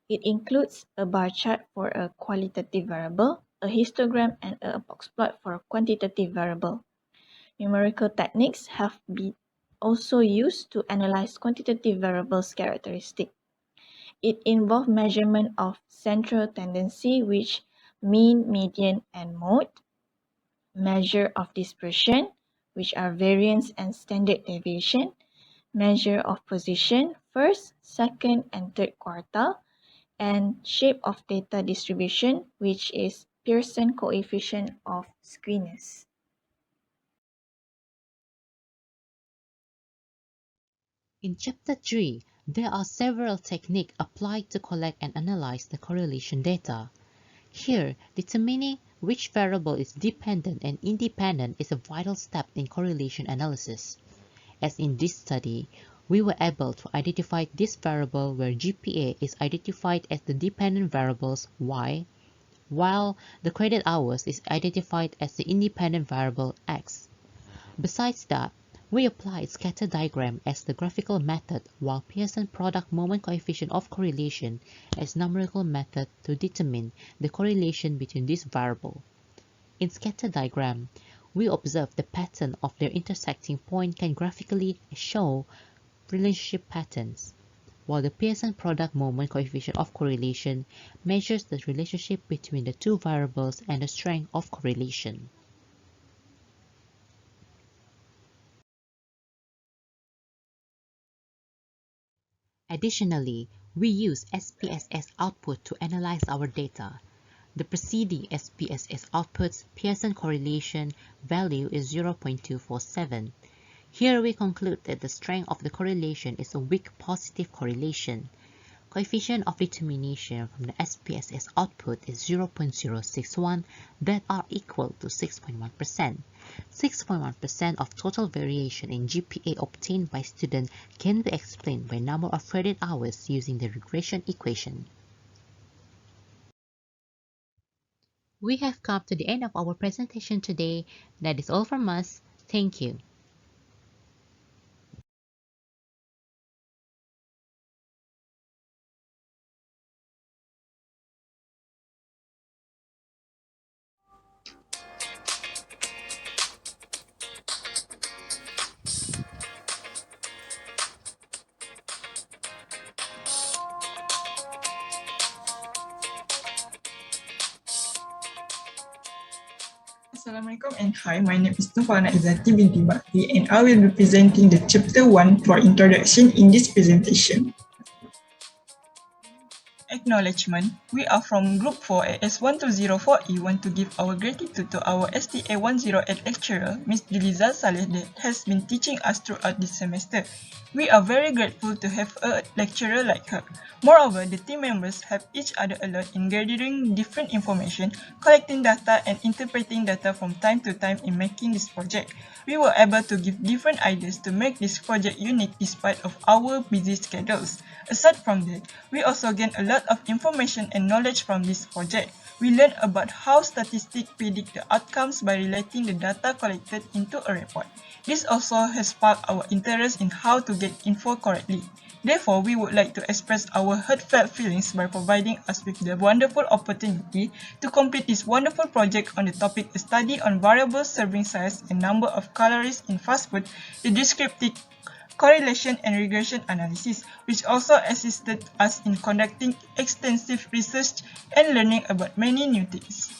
It includes a bar chart for a qualitative variable, a histogram, and a box plot for a quantitative variable. Numerical techniques have been also used to analyze quantitative variables characteristic. It involves measurement of central tendency, which mean, median, and mode, measure of dispersion, which are variance and standard deviation, measure of position, first, second, and third quartile, and shape of data distribution, which is Pearson coefficient of skewness. In Chapter 3, there are several techniques applied to collect and analyze the correlation data. Here, determining which variable is dependent and independent is a vital step in correlation analysis. As in this study, we were able to identify this variable where GPA is identified as the dependent variables y, while the credit hours is identified as the independent variable x. Besides that, we applied scatter diagram as the graphical method while Pearson product moment coefficient of correlation as numerical method to determine the correlation between this variable. In scatter diagram, we observe the pattern of their intersecting point can graphically show relationship patterns, while the Pearson product moment coefficient of correlation measures the relationship between the two variables and the strength of correlation. Additionally, we use SPSS output to analyze our data. The preceding SPSS output's Pearson correlation value is 0.247. Here we conclude that the strength of the correlation is a weak positive correlation. Coefficient of determination from the SPSS output is 0.061 that are equal to 6.1%. 6.1% of total variation in GPA obtained by student can be explained by number of credit hours using the regression equation. We have come to the end of our presentation today. That is all from us. Thank you. Assalamualaikum and hi, my name is Nurfarhana Izzati binti and I will be presenting the chapter 1 for introduction in this presentation. Acknowledgement. We are from Group 4 AS1204E want to give our gratitude to our STA108 lecturer, Ms. Izzah Shahirah, that has been teaching us throughout this semester. We are very grateful to have a lecturer like her. Moreover, the team members help each other a lot in gathering different information, collecting data and interpreting data from time to time in making this project. We were able to give different ideas to make this project unique despite of our busy schedules. Aside from that, we also gained a lot of information and knowledge from this project. We learned about how statistics predict the outcomes by relating the data collected into a report. This also has sparked our interest in how to get info correctly. Therefore, we would like to express our heartfelt feelings by providing us with the wonderful opportunity to complete this wonderful project on the topic a study on variable serving size and number of calories in fast food, the descriptive correlation and regression analysis, which also assisted us in conducting extensive research and learning about many new things.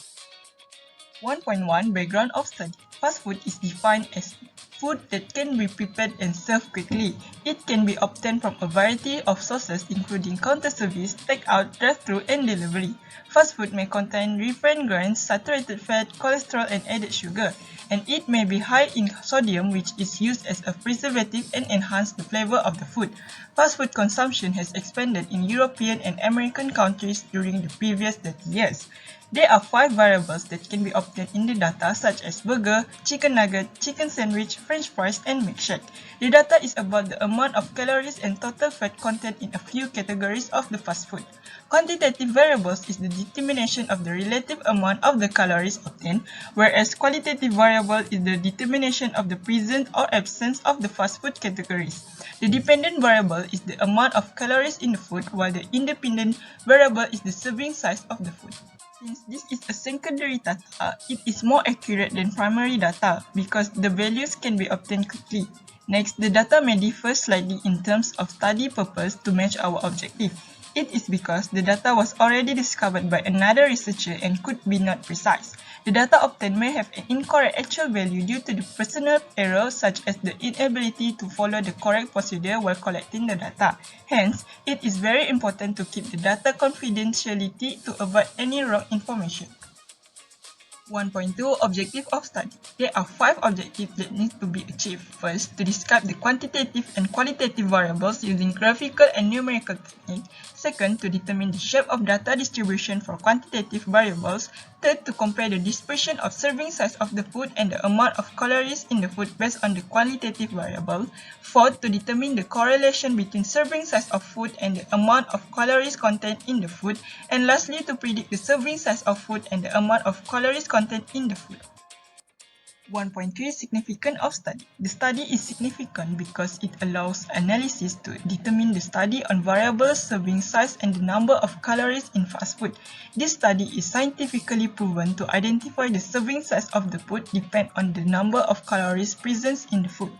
1.1 Background of study. Fast food is defined as food that can be prepared and served quickly. It can be obtained from a variety of sources including counter service, take-out, drive-thru, and delivery. Fast food may contain refined grains, saturated fat, cholesterol, and added sugar, and it may be high in sodium, which is used as a preservative and enhance the flavor of the food. Fast food consumption has expanded in European and American countries during the previous 30 years. There are 5 variables that can be obtained in the data such as burger, chicken nugget, chicken sandwich, french fries, and milkshake. The data is about the amount of calories and total fat content in a few categories of the fast food. Quantitative variables is the determination of the relative amount of the calories obtained, whereas qualitative variable is the determination of the presence or absence of the fast food categories. The dependent variable is the amount of calories in the food, while the independent variable is the serving size of the food. Since this is a secondary data, it is more accurate than primary data because the values can be obtained quickly. Next, the data may differ slightly in terms of study purpose to match our objective. It is because the data was already discovered by another researcher and could be not precise. The data obtained may have an incorrect actual value due to the personal error such as the inability to follow the correct procedure while collecting the data. Hence, it is very important to keep the data confidentiality to avoid any wrong information. 1.2 Objective of study. There are 5 objectives that need to be achieved. First, to describe the quantitative and qualitative variables using graphical and numerical technique. Second, to determine the shape of data distribution for quantitative variables. Third, to compare the dispersion of serving size of the food and the amount of calories in the food based on the qualitative variable. Fourth, to determine the correlation between serving size of food and the amount of calories contained in the food. And lastly, to predict the serving size of food and the amount of calories contained in the food. 1.3 Significance of study. The study is significant because it allows analysis to determine the study on variables serving size and the number of calories in fast food. This study is scientifically proven to identify the serving size of the food depend on the number of calories present in the food.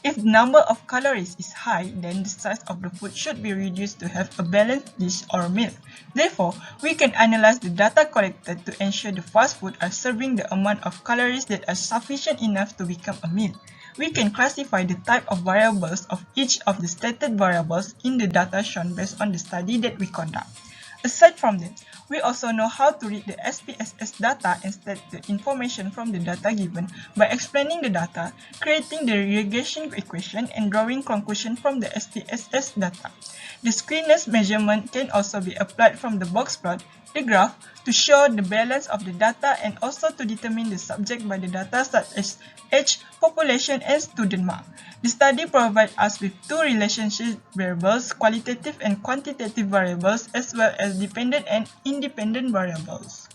If the number of calories is high, then the size of the food should be reduced to have a balanced dish or meal. Therefore, we can analyze the data collected to ensure the fast food are serving the amount of calories that are sufficient enough to become a meal. We can classify the type of variables of each of the stated variables in the data shown based on the study that we conduct. Aside from that, we also know how to read the SPSS data and state the information from the data given by explaining the data, creating the regression equation, and drawing conclusion from the SPSS data. The skewness measurement can also be applied from the box plot, the graph, to show the balance of the data and also to determine the subject by the data such as age, population, and student mark. The study provides us with two relationship variables, qualitative and quantitative variables, as well as dependent and independent variables.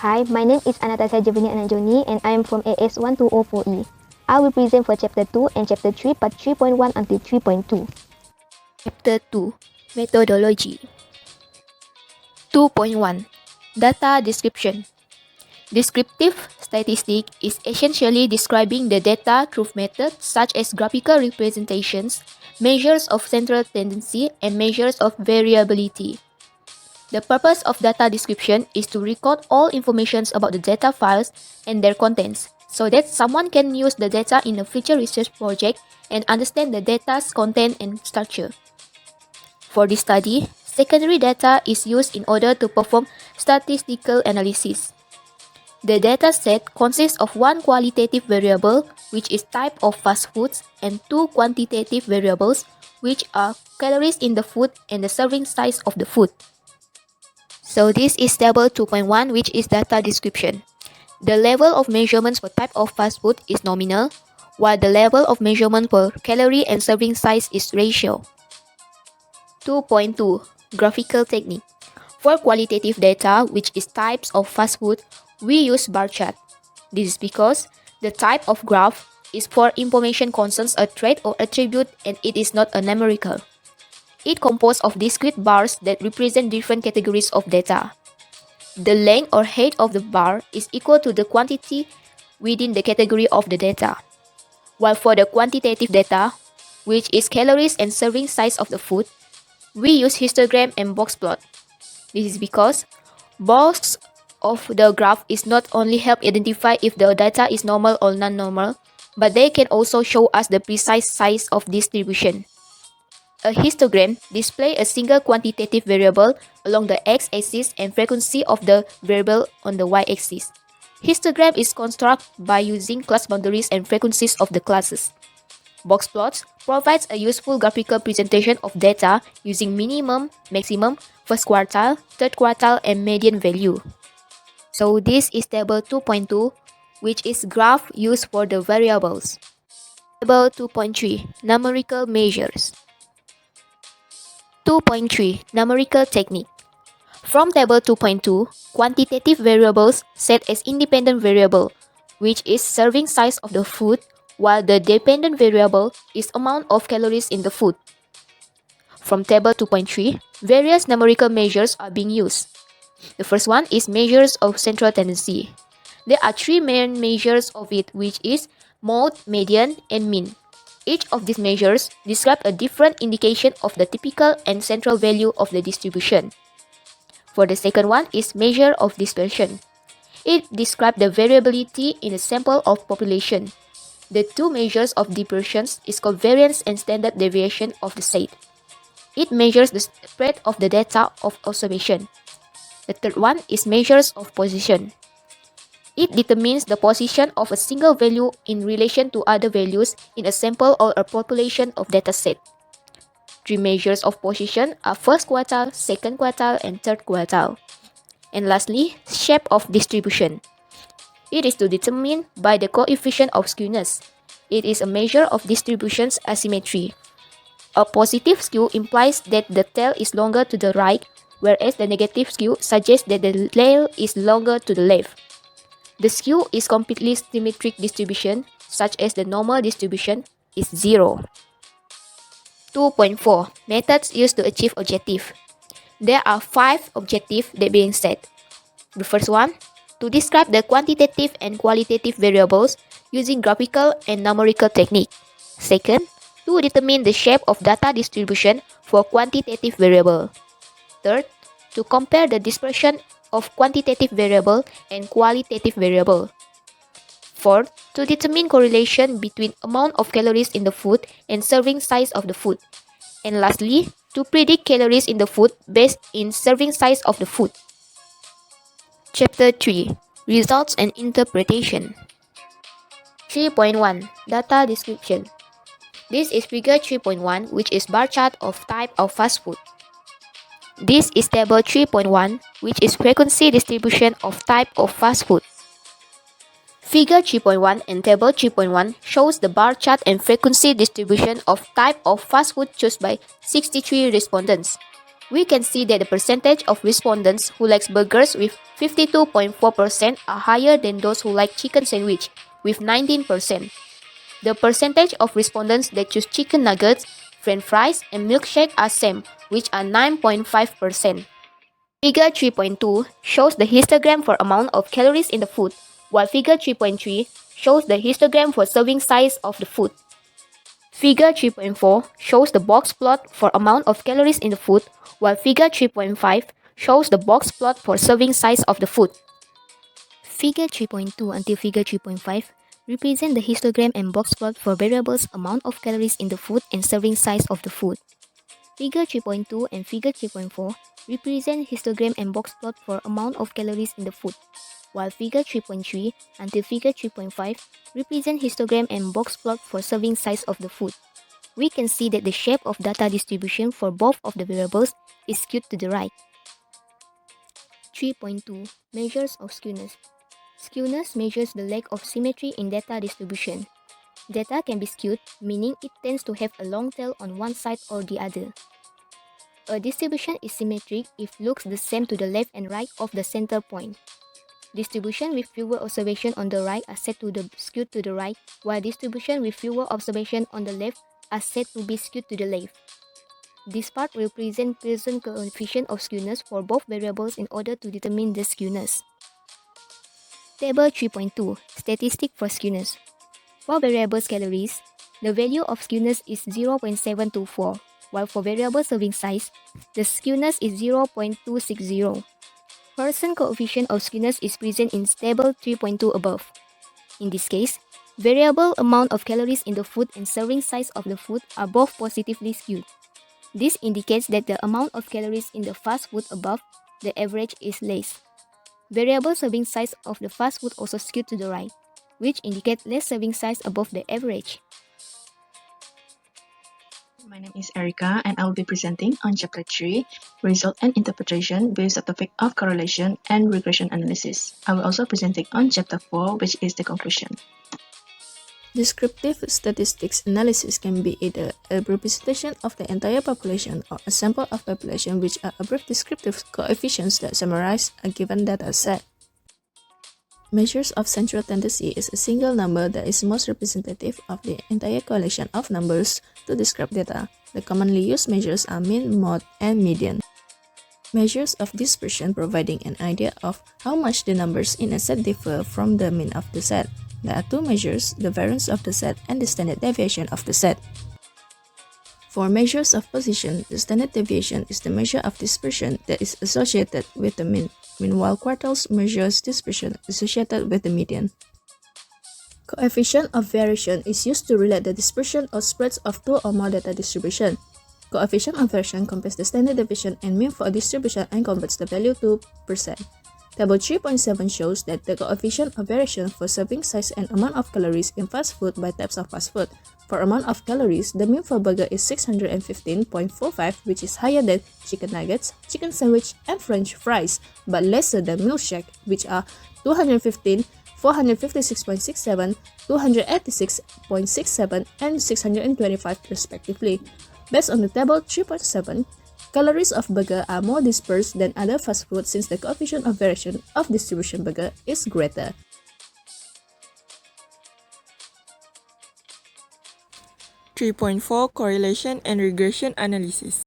Hi, my name is Anita and I am from AS1204E. I will present for Chapter 2 and Chapter 3, Part 3.1 until 3.2. Chapter 2 Methodology 2.1 Data Description. Descriptive statistic is essentially describing the data through methods such as graphical representations, measures of central tendency, and measures of variability. The purpose of data description is to record all information about the data files and their contents, so that someone can use the data in a future research project and understand the data's content and structure. For this study, secondary data is used in order to perform statistical analysis. The data set consists of one qualitative variable, which is type of fast foods, and two quantitative variables, which are calories in the food and the serving size of the food. So this is table 2.1, which is data description. The level of measurements for type of fast food is nominal, while the level of measurement for calorie and serving size is ratio. 2.2 Graphical technique. For qualitative data, which is types of fast food, we use bar chart. This is because the type of graph is for information concerns a trait or attribute and it is not a numerical. It composed of discrete bars that represent different categories of data. The length or height of the bar is equal to the quantity within the category of the data. While for the quantitative data, which is calories and serving size of the food, we use histogram and box plot. This is because box of the graph is not only help identify if the data is normal or non-normal, but they can also show us the precise size of distribution. A histogram displays a single quantitative variable along the x-axis and frequency of the variable on the y-axis. Histogram is constructed by using class boundaries and frequencies of the classes. Box plots provides a useful graphical presentation of data using minimum, maximum, first quartile, third quartile, and median value. So this is table 2.2, which is graph used for the variables. Table 2.3 Numerical measures. 2.3 Numerical technique. From table 2.2, quantitative variables set as independent variable, which is serving size of the food, while the dependent variable is amount of calories in the food. From table 2.3, various numerical measures are being used. The first one is measures of central tendency. There are three main measures of it, which is mode, median, and mean. Each of these measures describe a different indication of the typical and central value of the distribution. For the second one is measure of dispersion. It describes the variability in a sample of population. The two measures of dispersion is called variance and standard deviation of the set. It measures the spread of the data of observation. The third one is measures of position. It determines the position of a single value in relation to other values in a sample or a population of dataset. Three measures of position are first quartile, second quartile, and third quartile. And lastly, shape of distribution. It is to determine by the coefficient of skewness. It is a measure of distribution's asymmetry. A positive skew implies that the tail is longer to the right, whereas the negative skew suggests that the tail is longer to the left. The skew is completely symmetric distribution, such as the normal distribution, is 0. 2.4 Methods used to achieve objective. There are 5 objectives that being set. The first one, to describe the quantitative and qualitative variables using graphical and numerical technique. Second, to determine the shape of data distribution for quantitative variable. Third, to compare the dispersion of quantitative variable and qualitative variable. Fourth, to determine correlation between amount of calories in the food and serving size of the food. And lastly, to predict calories in the food based in serving size of the food. Chapter 3. Results and Interpretation. 3.1 Data Description. This is figure 3.1, which is bar chart of type of fast food. This is table 3.1, which is frequency distribution of type of fast food. Figure 3.1 and table 3.1 shows the bar chart and frequency distribution of type of fast food chosen by 63 respondents. We can see that the percentage of respondents who like burgers with 52.4% are higher than those who like chicken sandwich with 19%. The percentage of respondents that choose chicken nuggets, french fries, and milkshake are same, which are 9.5%. Figure 3.2 shows the histogram for amount of calories in the food, while figure 3.3 shows the histogram for serving size of the food. Figure 3.4 shows the box plot for amount of calories in the food, while figure 3.5 shows the box plot for serving size of the food. Figure 3.2 until figure 3.5 represent the histogram and box plot for variables amount of calories in the food and serving size of the food. Figure 3.2 and figure 3.4 represent histogram and box plot for amount of calories in the food, while figure 3.3 until figure 3.5 represent histogram and box plot for serving size of the food. We can see that the shape of data distribution for both of the variables is skewed to the right. 3.2 Measures of skewness. Skewness measures the lack of symmetry in data distribution. Data can be skewed, meaning it tends to have a long tail on one side or the other. A distribution is symmetric if looks the same to the left and right of the center point. Distribution with fewer observations on the right are said to be skewed to the right, while distribution with fewer observations on the left are said to be skewed to the left. This part represents Pearson coefficient of skewness for both variables in order to determine the skewness. Table 3.2 Statistic for skewness. For variables calories, the value of skewness is 0.724, while for variable serving size, the skewness is 0.260. Pearson coefficient of skewness is present in table 3.2 above. In this case, variable amount of calories in the food and serving size of the food are both positively skewed. This indicates that the amount of calories in the fast food above the average is less. Variable serving size of the fast food also skewed to the right, which indicates less serving size above the average. My name is Erica and I will be presenting on Chapter 3, Result and Interpretation based on the topic of correlation and regression analysis. I will also presenting on Chapter 4, which is the conclusion. Descriptive statistics analysis can be either a representation of the entire population or a sample of population which are a brief descriptive coefficients that summarize a given data set. Measures of central tendency is a single number that is most representative of the entire collection of numbers to describe data. The commonly used measures are mean, mode, and median. measures of dispersion providing an idea of how much the numbers in a set differ from the mean of the set. There are two measures, the variance of the set and the standard deviation of the set. For measures of position, the standard deviation is the measure of dispersion that is associated with the mean. Meanwhile, quartiles measures dispersion associated with the median. Coefficient of variation is used to relate the dispersion or spreads of two or more data distribution. Coefficient of variation compares the standard deviation and mean for a distribution and converts the value to %. Table 3.7 shows that the coefficient of variation for serving size and amount of calories in fast food by types of fast food. For amount of calories, the mean for burger is 615.45, which is higher than chicken nuggets, chicken sandwich, and French fries, but lesser than milkshake, which are 215, 456.67, 286.67, and 625 respectively. Based on the table 3.7, calories of burger are more dispersed than other fast food since the coefficient of variation of distribution burger is greater. Correlation and regression analysis.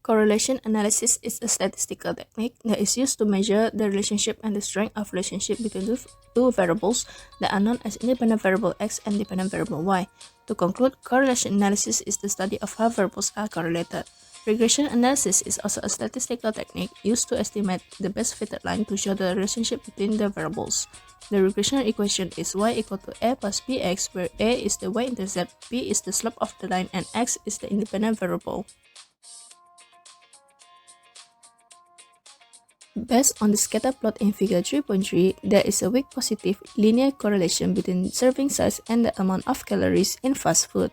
Correlation analysis is a statistical technique that is used to measure the relationship and the strength of relationship between two variables that are known as independent variable x and dependent variable y. To conclude, correlation analysis is the study of how variables are correlated. Regression analysis is also a statistical technique used to estimate the best fitted line to show the relationship between the variables. The regression equation is y equal to a plus bx, where a is the y-intercept, b is the slope of the line, and x is the independent variable. Based on the scatter plot in figure 3.3, there is a weak positive linear correlation between serving size and the amount of calories in fast food.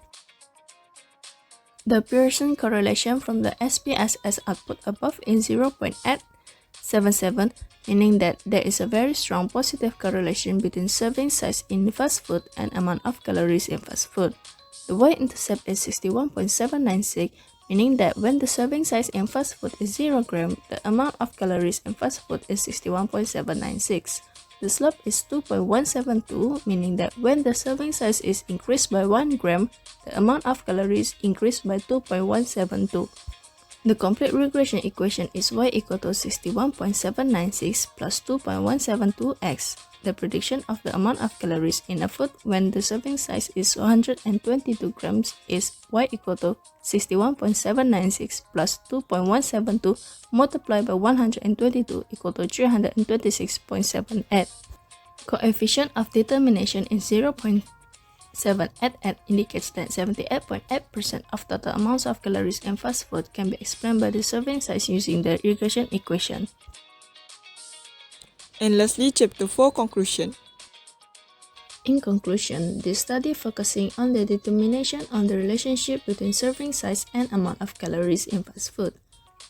The Pearson correlation from the SPSS output above is 0.877, meaning that there is a very strong positive correlation between serving size in fast food and amount of calories in fast food. The y-intercept is 61.796, meaning that when the serving size in fast food is 0 gram, the amount of calories in fast food is 61.796. The slope is 2.172, meaning that when the serving size is increased by 1 gram, the amount of calories increased by 2.172. The complete regression equation is y equal to 61.796 plus 2.172x. The prediction of the amount of calories in a food when the serving size is 122 grams is y equal to 61.796 plus 2.172 multiplied by 122 equal to 326.78. Coefficient of determination is 0.788 indicates that 78.8% of total amounts of calories in fast food can be explained by the serving size using the regression equation. And lastly, Chapter 4 Conclusion. In conclusion, this study focusing on the determination of the relationship between serving size and amount of calories in fast food.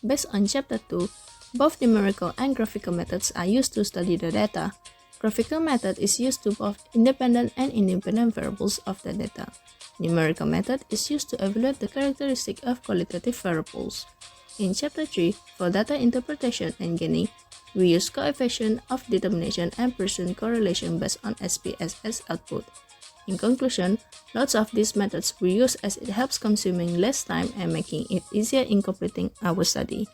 Based on Chapter 2, both numerical and graphical methods are used to study the data. Graphical method is used to both independent and independent variables of the data. Numerical method is used to evaluate the characteristic of qualitative variables. In Chapter 3, for data interpretation and gaining, we use coefficient of determination and Pearson correlation based on SPSS output. In conclusion, lots of these methods we use as it helps consuming less time and making it easier in completing our study.